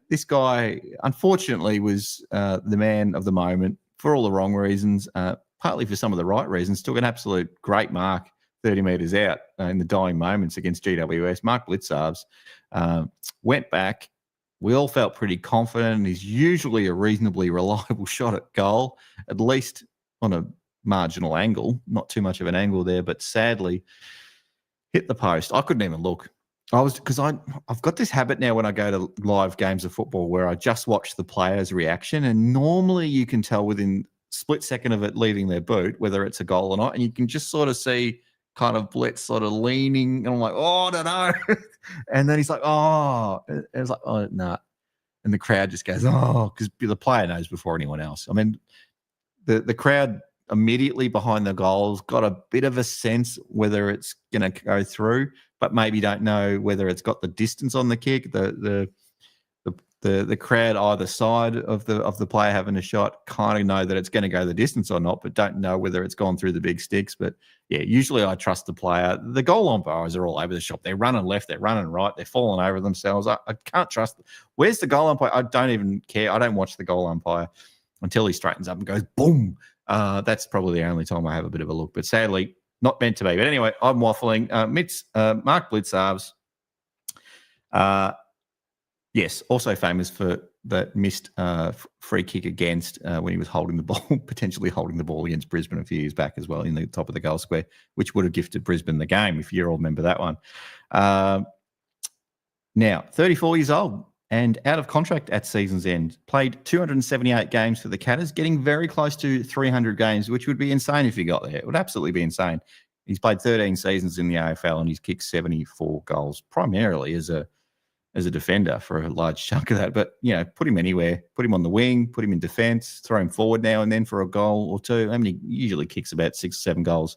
this guy unfortunately was the man of the moment for all the wrong reasons, partly for some of the right reasons. Took an absolute great mark 30 metres out in the dying moments against GWS. Mark Blitzarves went back. We all felt pretty confident. He's usually a reasonably reliable shot at goal, at least on a marginal angle. Not too much of an angle there, but sadly hit the post. I couldn't even look. I've got this habit now when I go to live games of football where I just watch the player's reaction, and normally you can tell within split second of it leaving their boot whether it's a goal or not, and you can just sort of see kind of Blitz sort of leaning, and I'm like, oh, I don't know. And then he's like, oh, and it's like, oh, no. Nah. And the crowd just goes, oh, because the player knows before anyone else. I mean, the crowd immediately behind the goals got a bit of a sense whether it's going to go through, but maybe don't know whether it's got the distance on the kick. The crowd either side of the player having a shot kind of know that it's going to go the distance or not, but don't know whether it's gone through the big sticks. But yeah, usually I trust the player. The goal umpires are all over the shop. They're running left, they're running right, they're falling over themselves. I can't trust them. Where's the goal umpire? I don't even care. I don't watch the goal umpire until he straightens up and goes boom. That's probably the only time I have a bit of a look. But sadly, not meant to be. But anyway, I'm waffling. Mark Blitzarves. Yes, also famous for that missed free kick against when he was holding the ball, potentially holding the ball against Brisbane a few years back as well in the top of the goal square, which would have gifted Brisbane the game, if you all remember that one. Now, 34 years old and out of contract at season's end. Played 278 games for the Catters, getting very close to 300 games, which would be insane if he got there. It would absolutely be insane. He's played 13 seasons in the AFL and he's kicked 74 goals, primarily as a defender for a large chunk of that. But, put him anywhere, put him on the wing, put him in defence, throw him forward now and then for a goal or two. I mean, he usually kicks about 6 or 7 goals,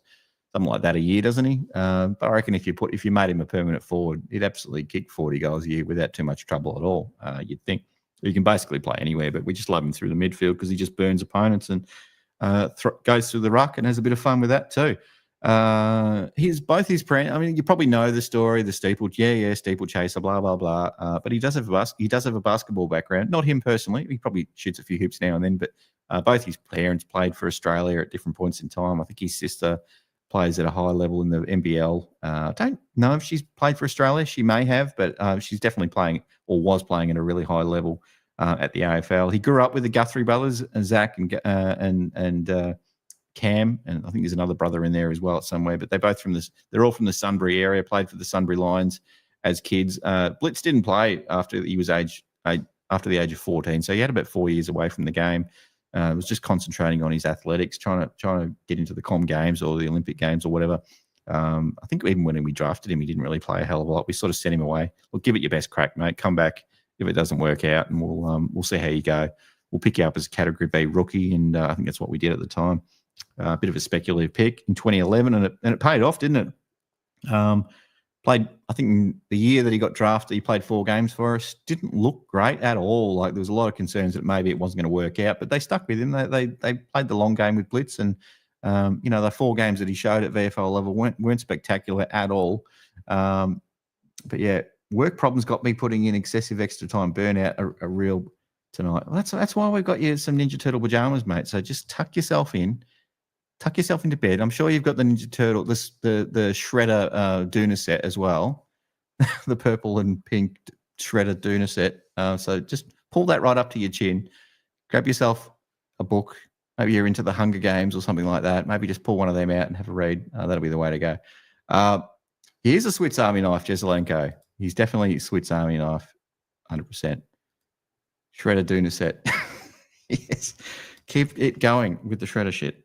something like that a year, doesn't he? But I reckon if you made him a permanent forward, he'd absolutely kick 40 goals a year without too much trouble at all. You'd think he can basically play anywhere, but we just love him through the midfield because he just burns opponents and goes through the ruck and has a bit of fun with that too. You probably know the story, the steeplechaser, blah blah blah. But he does have a basketball background. Not him personally. He probably shoots a few hoops now and then. But both his parents played for Australia at different points in time. I think his sister plays at a high level in the NBL. I don't know if she's played for Australia. She may have, but she's definitely playing or was playing at a really high level at the AFL. He grew up with the Guthrie brothers, Zach and Cam, and I think there's another brother in there as well somewhere, but they're all from the Sunbury area, played for the Sunbury Lions as kids. Blitz didn't play after he was after the age of 14, so he had about 4 years away from the game. Was just concentrating on his athletics, trying to get into the Com Games or the Olympic Games or whatever. I think even when we drafted him, he didn't really play a hell of a lot. We sort of sent him away. Well, give it your best crack, mate. Come back if it doesn't work out, and we'll see how you go. We'll pick you up as a Category B rookie, and I think that's what we did at the time. A bit of a speculative pick in 2011, and it paid off, didn't it? Played, I think, in the year that he got drafted, he played 4 games for us. Didn't look great at all. Like, there was a lot of concerns that maybe it wasn't going to work out, but they stuck with him. They played the long game with Blitz, and the 4 games that he showed at VFL level weren't spectacular at all. But yeah, work problems got me putting in excessive extra time. Burnout a real tonight. Well, that's why we've got you some Ninja Turtle pajamas, mate. So just tuck yourself into bed. I'm sure you've got the Ninja Turtle, the Shredder Doona set as well, the purple and pink Shredder Doona set. So just pull that right up to your chin. Grab yourself a book. Maybe you're into the Hunger Games or something like that. Maybe just pull one of them out and have a read. That'll be the way to go. Here's a Swiss Army knife, Jesselenko. He's definitely Swiss Army knife, 100%. Shredder Doona set. Yes. Keep it going with the Shredder shit.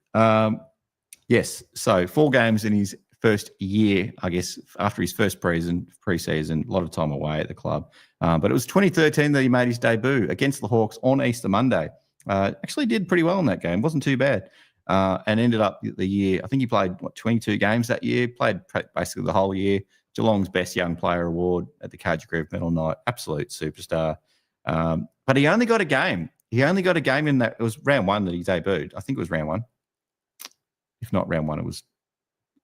Yes. So 4 games in his first year, I guess, after his first preseason, a lot of time away at the club. But it was 2013 that he made his debut against the Hawks on Easter Monday. Actually did pretty well in that game. Wasn't too bad. And ended up the year, I think he played, 22 games that year, played basically the whole year. Geelong's Best Young Player Award at the Carja Group Medal Night. Absolute superstar. But he only got a game. He only got a game in that. It was round 1 that he debuted. I think it was round 1. If not round 1, it was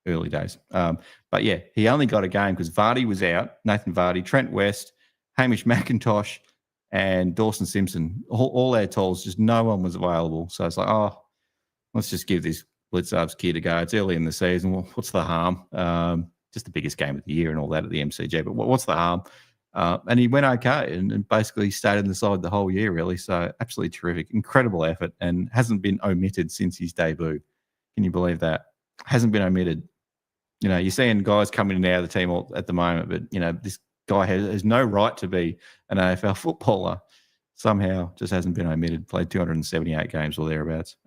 early days. But yeah, he only got a game because Vardy was out. Nathan Vardy, Trent West, Hamish McIntosh, and Dawson Simpson. All our tools, just no one was available. So it's like, let's just give this Blitzarves kid a go. It's early in the season. Well, what's the harm? Just the biggest game of the year and all that at the MCG. But what's the harm? And he went okay and basically stayed in the side the whole year, really. So absolutely terrific. Incredible effort and hasn't been omitted since his debut. Can you believe that? Hasn't been omitted. You know, you're seeing guys coming in and out of the team at the moment, but, you know, this guy has no right to be an AFL footballer. Somehow just hasn't been omitted. Played 278 games or thereabouts.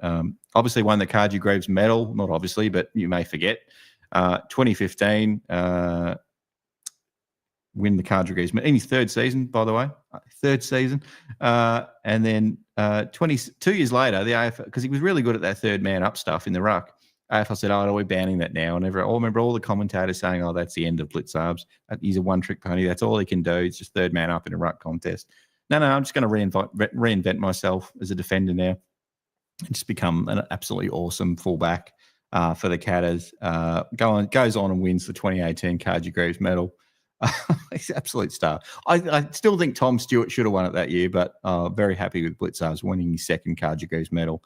Obviously won the Carji Graves medal. Not obviously, but you may forget. 2015, win the Carja Graves medal in his 3rd season, by the way. 3rd season. And then 22 years later, the AFL, because he was really good at that 3rd man up stuff in the ruck, AFL said, we're banning that now. And I remember all the commentators saying, that's the end of Blitzarves. He's a one-trick pony. That's all he can do. He's just 3rd man up in a ruck contest. No, I'm just going to reinvent myself as a defender now and just become an absolutely awesome fullback for the Catters. Goes on and wins the 2018 Carja Graves medal. He's an absolute star. I still think Tom Stewart should have won it that year, but very happy with Blitzarves winning his 2nd Carja Graves medal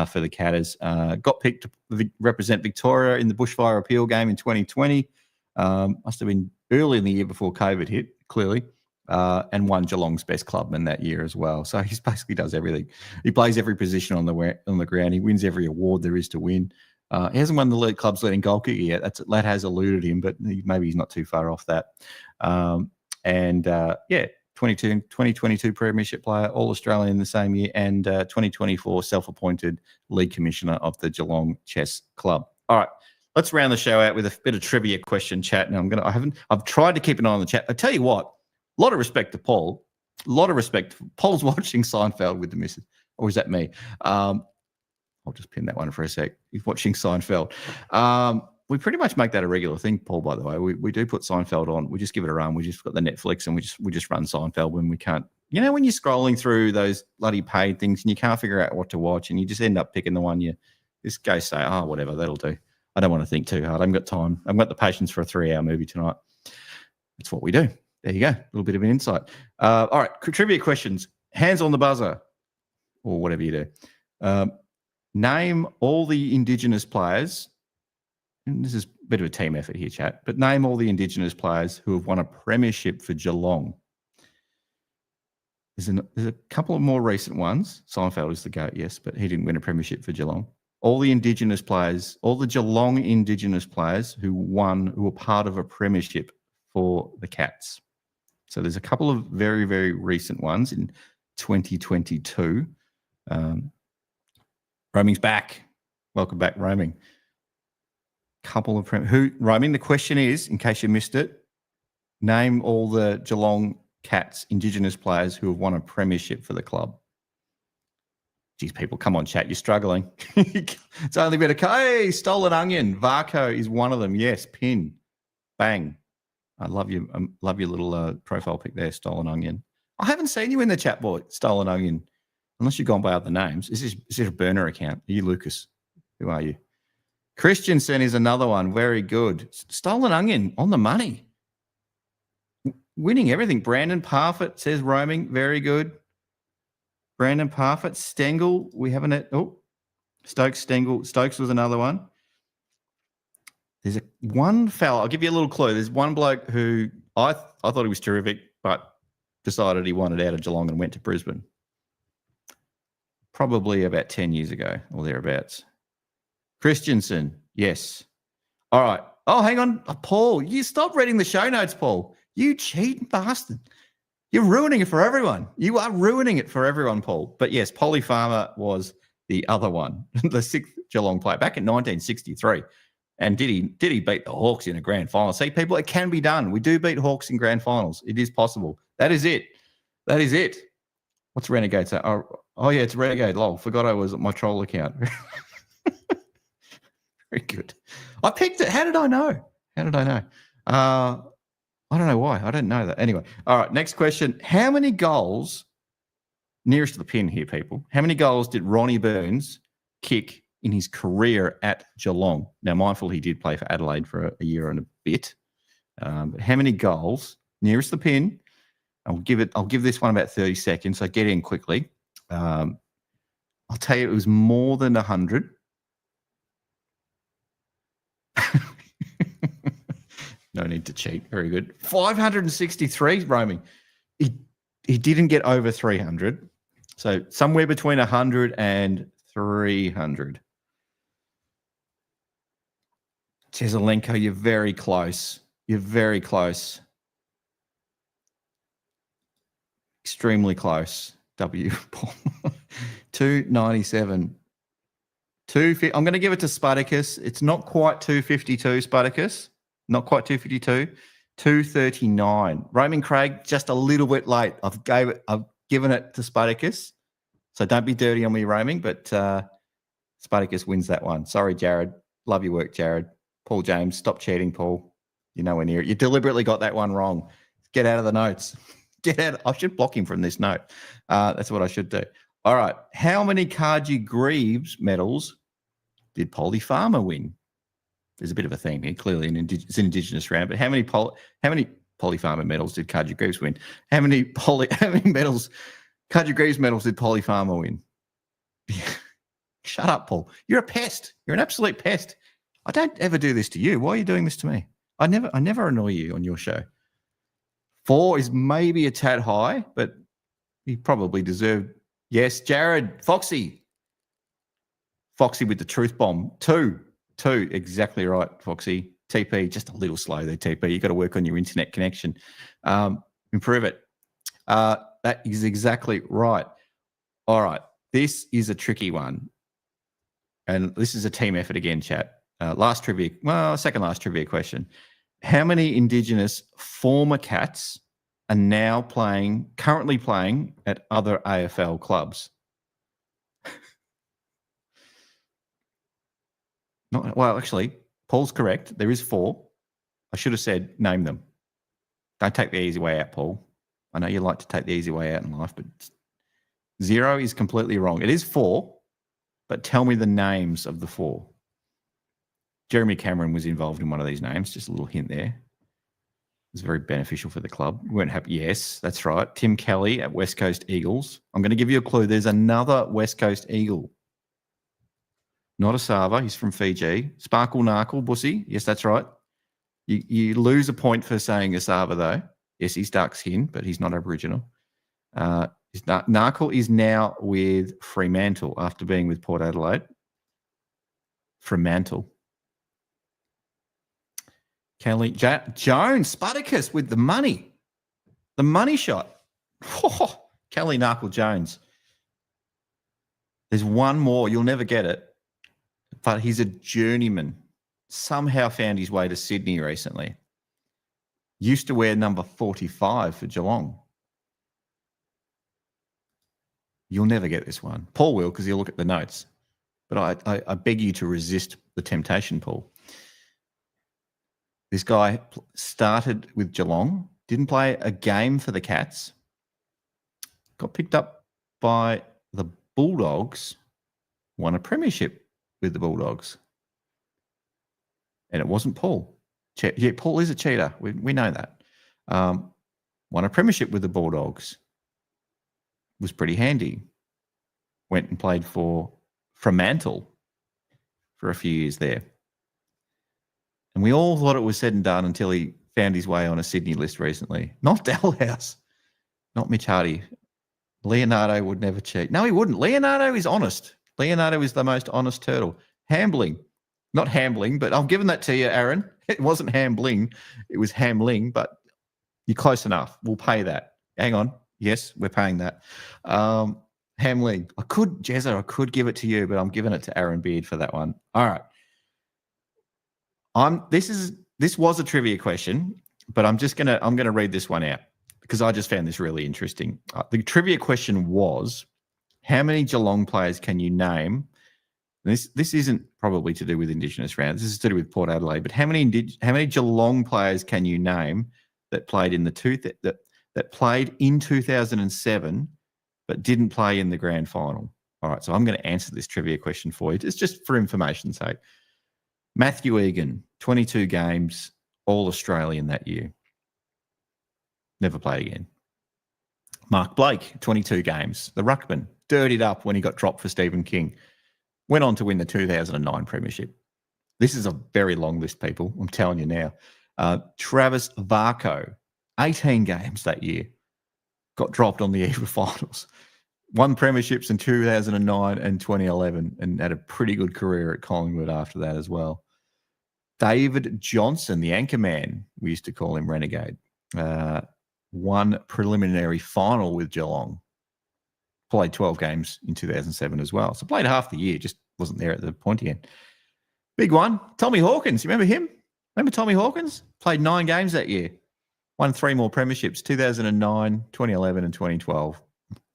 for the Catters. Got picked to represent Victoria in the bushfire appeal game in 2020. Must have been early in the year before COVID hit, clearly. And won Geelong's best clubman that year as well. So he basically does everything. He plays every position on the ground. He wins every award there is to win. He hasn't won the club's leading goal kicker yet. That has eluded him, but maybe he's not too far off that. 2022 Premiership player, All-Australian the same year, and 2024 self-appointed league commissioner of the Geelong Chess Club. All right. Let's round the show out with a bit of trivia question chat. Now I've tried to keep an eye on the chat. I tell you what, a lot of respect to Paul. A lot of respect. Paul's watching Seinfeld with the missus. Or is that me? I'll just pin that one for a sec. He's watching Seinfeld. We pretty much make that a regular thing, Paul, by the way. We do put Seinfeld on. We just give it a run. We just got the Netflix and we just run Seinfeld when we can't. You know, when you're scrolling through those bloody paid things and you can't figure out what to watch and you just end up picking the one you just go say, whatever, that'll do. I don't want to think too hard. I haven't got time. I've got the patience for a 3-hour movie tonight. That's what we do. There you go. A little bit of an insight. All right. Trivia questions. Hands on the buzzer or whatever you do. Name all the Indigenous players. And this is a bit of a team effort here, chat. But name all the Indigenous players who have won a premiership for Geelong. There's a couple of more recent ones. Seinfeld is the GOAT, yes, but he didn't win a premiership for Geelong. All the Indigenous players, all the Geelong Indigenous players who were part of a premiership for the Cats. So there's a couple of very, very recent ones in 2022. Roaming's back. Welcome back, Roaming. Couple of Roaming. The question is, in case you missed it, name all the Geelong Cats Indigenous players who have won a premiership for the club. Geez, people, come on, chat. You're struggling. It's only been hey, Stolen Onion. Varco is one of them. Yes, pin. Bang. I love you. Love your little profile pic there, Stolen Onion. I haven't seen you in the chat board, Stolen Onion, unless you've gone by other names. Is this a burner account? Are you Lucas? Who are you? Christensen is another one. Very good. Stolen Onion on the money. winning everything. Brandon Parfitt says roaming. Very good. Brandon Parfitt. Stengel. We haven't had. Oh, Stokes. Stengel. Stokes was another one. There's one fella. I'll give you a little clue. There's one bloke who I thought he was terrific, but decided he wanted out of Geelong and went to Brisbane. Probably about 10 years ago or thereabouts. Christensen. Yes. All right. Oh, hang on. Paul, you stop reading the show notes, Paul. You cheating bastard. You're ruining it for everyone. You are ruining it for everyone, Paul. But yes, Polly Farmer was the other one, the sixth Geelong player back in 1963. And did he beat the Hawks in a grand final? See, people, it can be done. We do beat Hawks in grand finals. It is possible. That is it. That is it. What's Renegade say? Oh yeah, it's Renegade. Lol. Forgot I was at my troll account. Very good. I picked it. How did I know? I don't know why. I didn't know that. Anyway, all right, next question. How many goals, nearest to the pin here, people, how many goals did Ronnie Burns kick in his career at Geelong? Now, mindful he did play for Adelaide for a year and a bit. But how many goals, nearest the pin? I'll give this one about 30 seconds, so get in quickly. I'll tell you, it was more than 100. No need to cheat. Very good. 563 roaming. He didn't get over 300. So somewhere between 100 and 300. Cheselenko, you're very close. You're very close. Extremely close. W. 297. I'm going to give it to Spartacus. It's not quite 252, Spartacus. Not quite 252. 239. Roaming Craig, just a little bit late. I've given it to Spartacus. So don't be dirty on me, roaming, but Spartacus wins that one. Sorry, Jared. Love your work, Jared. Paul James, stop cheating, Paul. You're nowhere near it. You deliberately got that one wrong. Get out of the notes. Get out. I should block him from this note. That's what I should do. All right. How many Cardew Greaves medals did Polly Farmer win? There's a bit of a theme here. Clearly, it's an Indigenous round. But how many Polly Farmer medals did Cardew Greaves win? How many medals? Cardew Greaves medals did Polly Farmer win? Shut up, Paul. You're a pest. You're an absolute pest. I don't ever do this to you. Why are you doing this to me? I never annoy you on your show. 4 is maybe a tad high, but he probably deserved. Yes, Jared, Foxy with the truth bomb. 2, exactly right, Foxy. TP, just a little slow there, TP. You've got to work on your internet connection. Improve it. That is exactly right. All right, this is a tricky one. And this is a team effort again, chat. Second last trivia question. How many Indigenous former Cats are now currently playing at other AFL clubs? Actually, Paul's correct. There is 4. I should have said name them. Don't take the easy way out, Paul. I know you like to take the easy way out in life, but 0 is completely wrong. It is 4, but tell me the names of the 4. Jeremy Cameron was involved in one of these names. Just a little hint there. It was very beneficial for the club. We weren't happy. Yes, that's right. Tim Kelly at West Coast Eagles. I'm going to give you a clue. There's another West Coast Eagle. Not Asava. He's from Fiji. Sparkle Narkle, Bussy. Yes, that's right. You lose a point for saying Asava, though. Yes, he's dark skinned, but he's not Aboriginal. Narkle is now with Fremantle after being with Port Adelaide. Fremantle. Kelly Jones, Spartacus with the money shot. Kelly Narkle Jones. There's one more. You'll never get it, but he's a journeyman. Somehow found his way to Sydney recently. Used to wear number 45 for Geelong. You'll never get this one. Paul will, because he'll look at the notes. But I beg you to resist the temptation, Paul. This guy started with Geelong, didn't play a game for the Cats, got picked up by the Bulldogs, won a premiership with the Bulldogs. And it wasn't Paul. Yeah, Paul is a cheater. We know that. won a premiership with the Bulldogs. Was pretty handy. Went and played for Fremantle for a few years there. And we all thought it was said and done until he found his way on a Sydney list recently. Not Dalhouse. Not Mitch Hardy. Leonardo would never cheat. No, he wouldn't. Leonardo is honest. Leonardo is the most honest turtle. Hambling. Not Hambling, but I'm giving that to you, Aaron. It wasn't Hambling. It was Hamling, but you're close enough. We'll pay that. Hang on. Yes, we're paying that. Hamling. I could give it to you, but I'm giving it to Aaron Beard for that one. All right. This was a trivia question, but I'm gonna read this one out because I just found this really interesting. The trivia question was, how many Geelong players can you name? This isn't probably to do with Indigenous rounds. This is to do with Port Adelaide. But how many Geelong players can you name that played in that played in 2007 but didn't play in the grand final? All right, so I'm going to answer this trivia question for you. It's just for information's sake. Matthew Egan, 22 games, all Australian that year. Never played again. Mark Blake, 22 games. The ruckman, dirtied up when he got dropped for Stephen King. Went on to win the 2009 premiership. This is a very long list, people. I'm telling you now. Travis Varco, 18 games that year. Got dropped on the eve of finals. Won premierships in 2009 and 2011 and had a pretty good career at Collingwood after that as well. David Johnson, the anchor man, we used to call him Renegade, won preliminary final with Geelong. Played 12 games in 2007 as well. So played half the year, just wasn't there at the pointy end. Big one, Tommy Hawkins. You remember him? Remember Tommy Hawkins? Played 9 games that year. Won 3 more premierships, 2009, 2011 and 2012.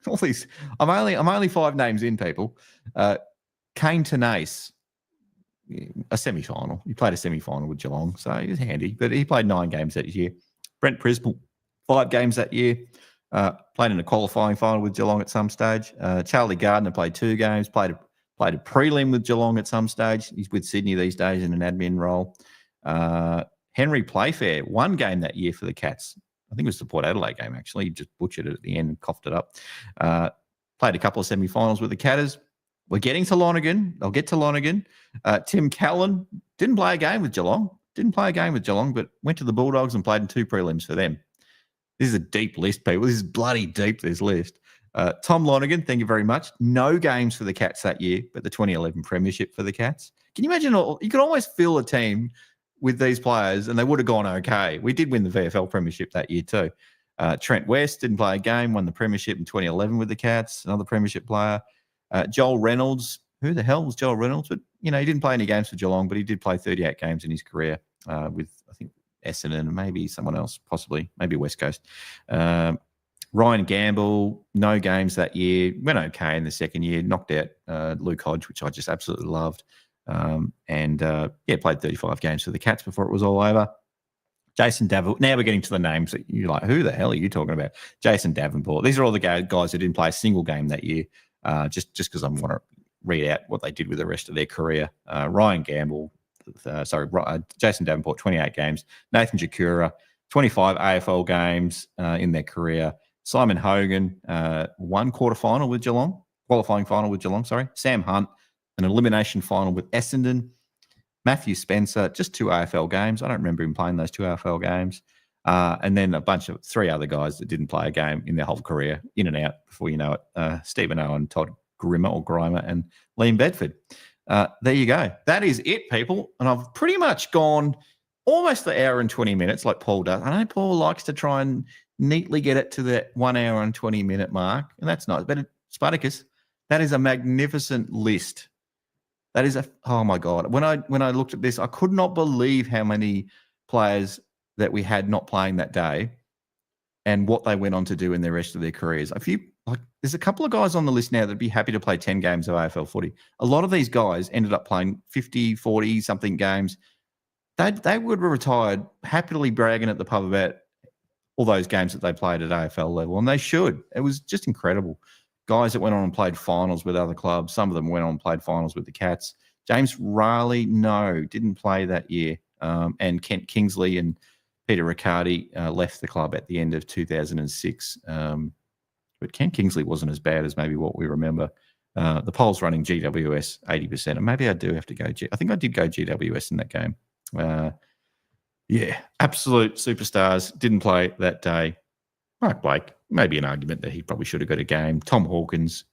All these, I'm only 5 names in, people. Kane Tenace, a semi-final. He played a semi-final with Geelong, so he was handy. But he played 9 games that year. Brent Prismal, 5 games that year. Played in a qualifying final with Geelong at some stage. Charlie Gardner played 2 games. Played a prelim with Geelong at some stage. He's with Sydney these days in an admin role. Henry Playfair, 1 game that year for the Cats. I think it was the Port Adelaide game, actually. He just butchered it at the end and coughed it up. Played a couple of semi-finals with the Catters. We're getting to Lonergan. I'll get to Lonergan. Tim Callan didn't play a game with Geelong. But went to the Bulldogs and played in 2 prelims for them. This is a deep list, people. This is bloody deep, this list. Tom Lonergan, thank you very much. No games for the Cats that year, but the 2011 premiership for the Cats. Can you imagine? You could almost fill a team with these players and they would have gone okay. We did win the VFL premiership that year too. Trent West didn't play a game, won the premiership in 2011 with the Cats, another premiership player. Joel Reynolds, who the hell was Joel Reynolds? But, he didn't play any games for Geelong, but he did play 38 games in his career with, I think, Essendon and maybe someone else, possibly, maybe West Coast. Ryan Gamble, no games that year. Went okay in the second year. Knocked out Luke Hodge, which I just absolutely loved. Played 35 games for the Cats before it was all over. Jason Davenport. Now we're getting to the names that you're like, who the hell are you talking about? Jason Davenport. These are all the guys who didn't play a single game that year, just because I want to read out what they did with the rest of their career. Ryan Gamble, Jason Davenport, 28 games. Nathan Jakura, 25 AFL games in their career. Simon Hogan, 1 quarterfinal with Geelong, qualifying final with Geelong, sorry. Sam Hunt, an elimination final with Essendon. Matthew Spencer, just 2 AFL games. I don't remember him playing those 2 AFL games. And then a bunch of 3 other guys that didn't play a game in their whole career, in and out before you know it. Stephen Owen, Todd Grimer, and Liam Bedford. There you go. That is it, people. And I've pretty much gone almost the hour and 20 minutes like Paul does. I know Paul likes to try and neatly get it to the 1 hour and 20 minute mark, and that's nice. But Spartacus, that is a magnificent list. That is oh my God. When I looked at this, I could not believe how many players that we had not playing that day and what they went on to do in the rest of their careers. There's a couple of guys on the list now that'd be happy to play 10 games of AFL footy. A lot of these guys ended up playing 50, 40 something games. They would have retired happily bragging at the pub about all those games that they played at AFL level, and they should. It was just incredible. Guys that went on and played finals with other clubs. Some of them went on and played finals with the Cats. James Riley, no, didn't play that year. And Kent Kingsley and Peter Riccardi left the club at the end of 2006. But Ken Kingsley wasn't as bad as maybe what we remember. The polls running GWS 80%, and maybe I do have to go. I think I did go GWS in that game. Yeah, absolute superstars. Didn't play that day. Mark Blake, maybe an argument that he probably should have got a game. Tom Hawkins,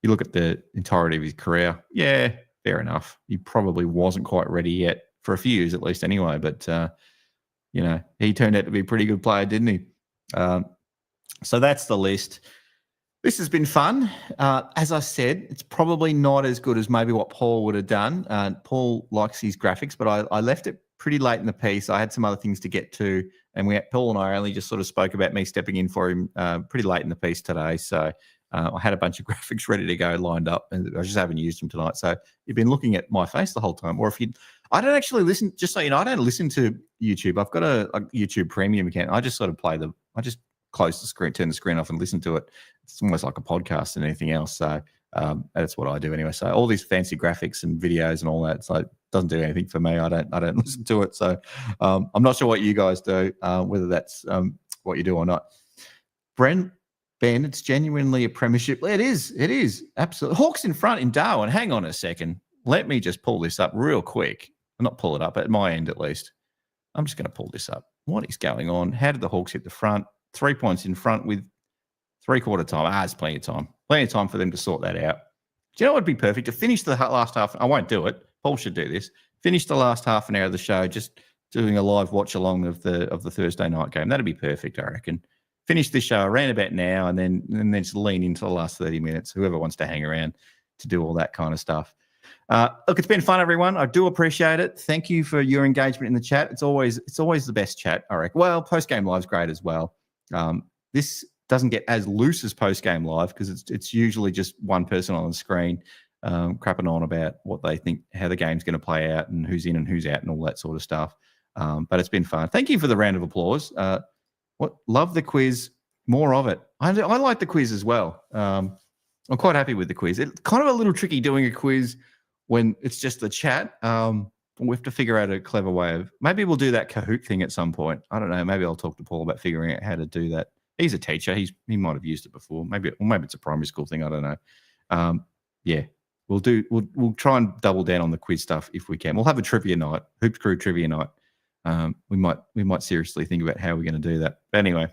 you look at the entirety of his career, yeah, fair enough. He probably wasn't quite ready yet for a few years at least anyway, but, he turned out to be a pretty good player, didn't he? So that's the list. This has been fun. As I said, it's probably not as good as maybe what Paul would have done. Paul likes his graphics, but I left it pretty late in the piece. I had some other things to get to, and Paul and I only just sort of spoke about me stepping in for him pretty late in the piece today. So I had a bunch of graphics ready to go lined up, and I just haven't used them tonight. So you've been looking at my face the whole time. Or I don't actually listen, just so you know, I don't listen to YouTube. I've got a YouTube premium account. I just sort of I just close the screen, turn the screen off and listen to it. It's almost like a podcast than anything else. So that's what I do anyway. So all these fancy graphics and videos and all that, so it doesn't do anything for me. I don't listen to it. So I'm not sure what you guys do, whether that's what you do or not. Ben, it's genuinely a premiership. It is. Absolutely. Hawks in front in Darwin. Hang on a second. Let me just pull this up real quick. Not pull it up, at my end at least. I'm just going to pull this up. What is going on? How did the Hawks hit the front? 3 points in front with three-quarter time. There's plenty of time. Plenty of time for them to sort that out. Do you know what would be perfect? To finish the last half. I won't do it. Paul should do this. Finish the last half an hour of the show just doing a live watch-along of the Thursday night game. That'd be perfect, I reckon. Finish this show around about now and then just lean into the last 30 minutes, whoever wants to hang around to do all that kind of stuff. Look, it's been fun, everyone. I do appreciate it. Thank you for your engagement in the chat. It's always the best chat, I reckon. Well, post-game live's great as well. This doesn't get as loose as post-game live because it's usually just one person on the screen crapping on about what they think, how the game's going to play out and who's in and who's out and all that sort of stuff. But it's been fun. Thank you for the round of applause. Love the quiz. More of it. I like the quiz as well. I'm quite happy with the quiz. It's kind of a little tricky doing a quiz when it's just the chat. We have to figure out a clever way of, maybe we'll do that Kahoot thing at some point. I don't know. Maybe I'll talk to Paul about figuring out how to do that. He's a teacher. He might have used it before. Maybe it's a primary school thing. I don't know. Yeah, we'll try and double down on the quiz stuff if we can. We'll have a trivia night, Hoops Crew trivia night. We might seriously think about how we're going to do that. But anyway,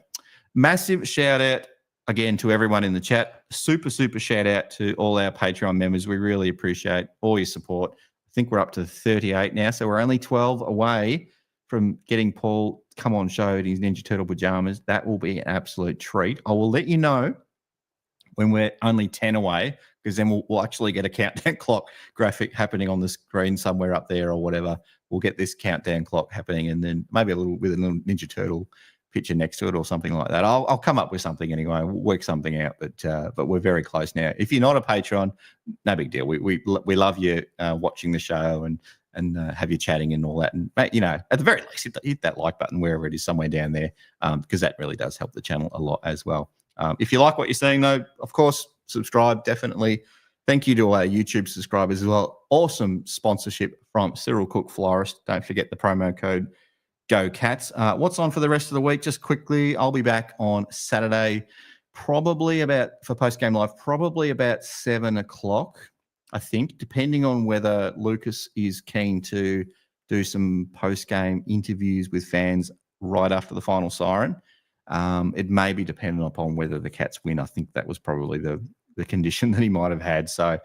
massive shout out again to everyone in the chat. Super shout out to all our Patreon members. We really appreciate all your support. I think we're up to 38 now, so we're only 12 away from getting Paul to come on show in his Ninja Turtle pajamas. That will be an absolute treat. I will let you know when we're only 10 away, because then we'll actually get a countdown clock graphic happening on the screen somewhere up there or whatever. We'll get this countdown clock happening, and then maybe with a little Ninja Turtle picture next to it or something like that. I'll come up with something anyway. We'll work something out, but we're very close now. If you're not a patron, no big deal. We love you watching the show and have you chatting and all that. And at the very least, hit that like button wherever it is, somewhere down there, because that really does help the channel a lot as well. If you like what you're seeing, though, of course, subscribe definitely. Thank you to our YouTube subscribers as well. Awesome sponsorship from Cyril Cook Florist. Don't forget the promo code Go Cats. What's on for the rest of the week? Just quickly, I'll be back on Saturday, probably for post-game live, probably about 7 o'clock, I think, depending on whether Lucas is keen to do some post-game interviews with fans right after the final siren. It may be dependent upon whether the Cats win. I think that was probably the condition that he might have had. So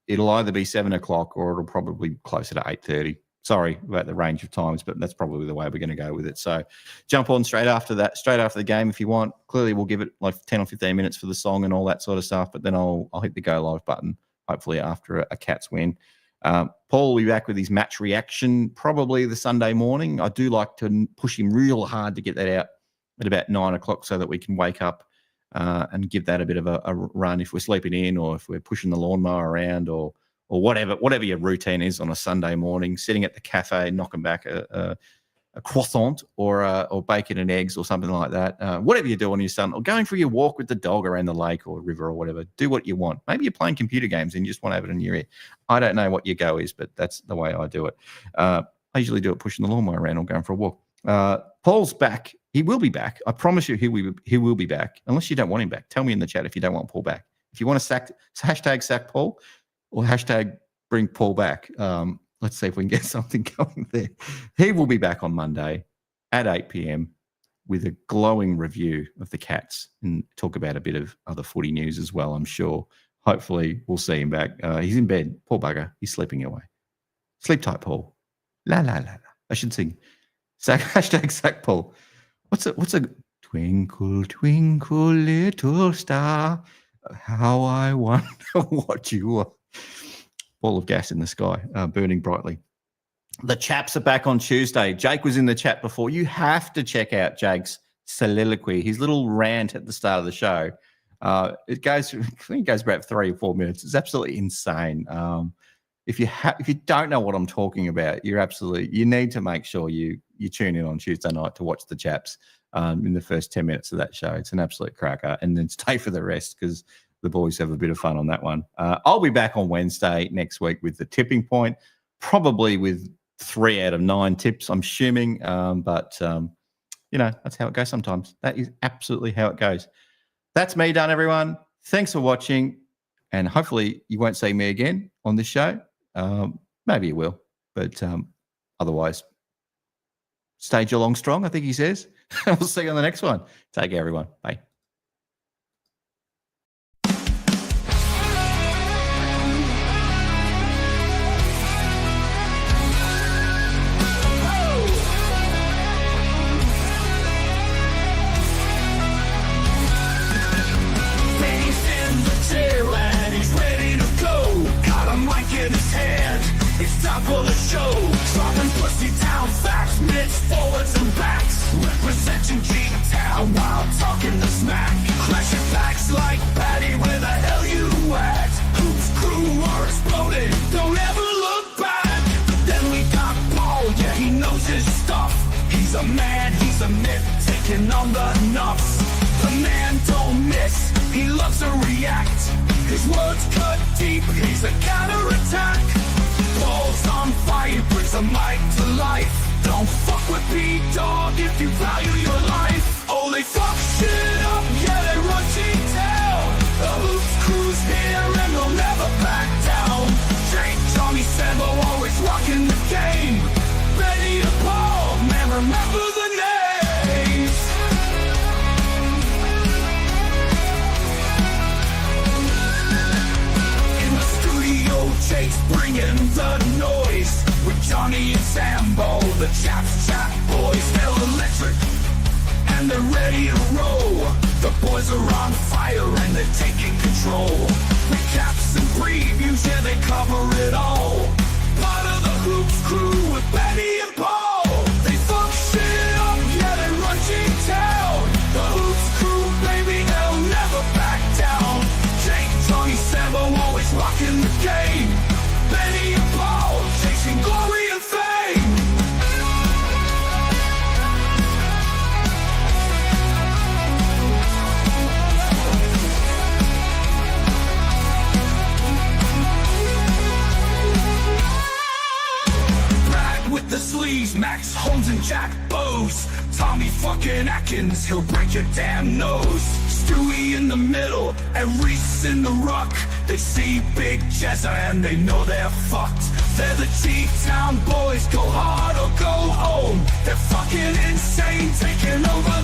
it'll either be 7 o'clock or it'll probably be closer to 8:30. Sorry about the range of times, but that's probably the way we're going to go with it. So jump on straight after the game if you want. Clearly, we'll give it like 10 or 15 minutes for the song and all that sort of stuff, but then I'll hit the go live button, hopefully after a Cats win. Paul will be back with his match reaction probably the Sunday morning. I do like to push him real hard to get that out at about 9 o'clock so that we can wake up and give that a bit of a run if we're sleeping in or if we're pushing the lawnmower around or whatever your routine is on a Sunday morning, sitting at the cafe, knocking back a croissant or bacon and eggs or something like that. Whatever you do on your Sunday, or going for your walk with the dog around the lake or river or whatever. Do what you want. Maybe you're playing computer games and you just want to have it in your ear. I don't know what your go is, but that's the way I do it. I usually do it pushing the lawnmower around or going for a walk. Paul's back. He will be back. I promise you he will be back. Unless you don't want him back. Tell me in the chat if you don't want Paul back. If you want to hashtag sack Paul or hashtag bring Paul back. Let's see if we can get something going there. He will be back on Monday at 8 p.m. with a glowing review of the Cats and talk about a bit of other footy news as well, I'm sure. Hopefully we'll see him back. He's in bed. Poor bugger. He's sleeping away. Sleep tight, Paul. La, la, la, la. I should sing. Hashtag sack Paul. What's a twinkle, twinkle, little star, how I wonder what you are. Ball of gas in the sky, burning brightly. The chaps are back on Tuesday. Jake was in the chat before. You have to check out Jake's soliloquy, his little rant at the start of the show. It goes about 3 or 4 minutes. It's absolutely insane. If you don't know what I'm talking about, you need to make sure you tune in on Tuesday night to watch the chaps in the first 10 minutes of that show. It's an absolute cracker, and then stay for the rest because the boys have a bit of fun on that one. I'll be back on Wednesday next week with the tipping point, probably with 3 out of 9 tips, I'm assuming. But that's how it goes sometimes. That is absolutely how it goes. That's me done, everyone. Thanks for watching, and hopefully you won't see me again on this show. Maybe you will, but otherwise, stay Geelong strong, I think he says. We'll see you on the next one. Take care, everyone. Bye. It's time for the show. Dropping pussy down facts, mitts, forwards and backs. Representing G-Town while talking the smack. Clashing facts like Patty, where the hell you at? Whose crew are exploding, don't ever look back. Then we got Paul, yeah, he knows his stuff. He's a man, he's a myth, taking on the nuffs. The man don't miss, he loves to react. His words cut deep, he's a counterattack. Paul's on fire, brings a mic to life. Don't fuck with P-Dog if you value your life. Oh, they fuck shit up, yeah, they run G-Town. The Hoops crew's here and they'll never back down. Jake, Johnny, Sambo, always rocking the game. Benny and Paul, man, remember the names. In the studio, Jake's bringing the noise. With Johnny and Sambo, the chaps chat boys, they're electric and they're ready to roll. The boys are on fire and they're taking control. Recaps and previews, yeah, they cover it all. Part of the Hoops crew with Benny and Paul. They fuck shit up, yeah, they run G-Town. The Hoops crew, baby, they'll never back down. Jake, Johnny, Sambo, always rocking the game. Benny and Paul, chasing glory and fame. Brad with the sleeves, Max Holmes and Jack Bose. Tommy fucking Atkins, he'll break your damn nose. Stewie in the middle, and Reese in the ruck. They see Big Jezza and they know they're fucked. They're the T-Town boys, go hard or go home. They're fucking insane, taking over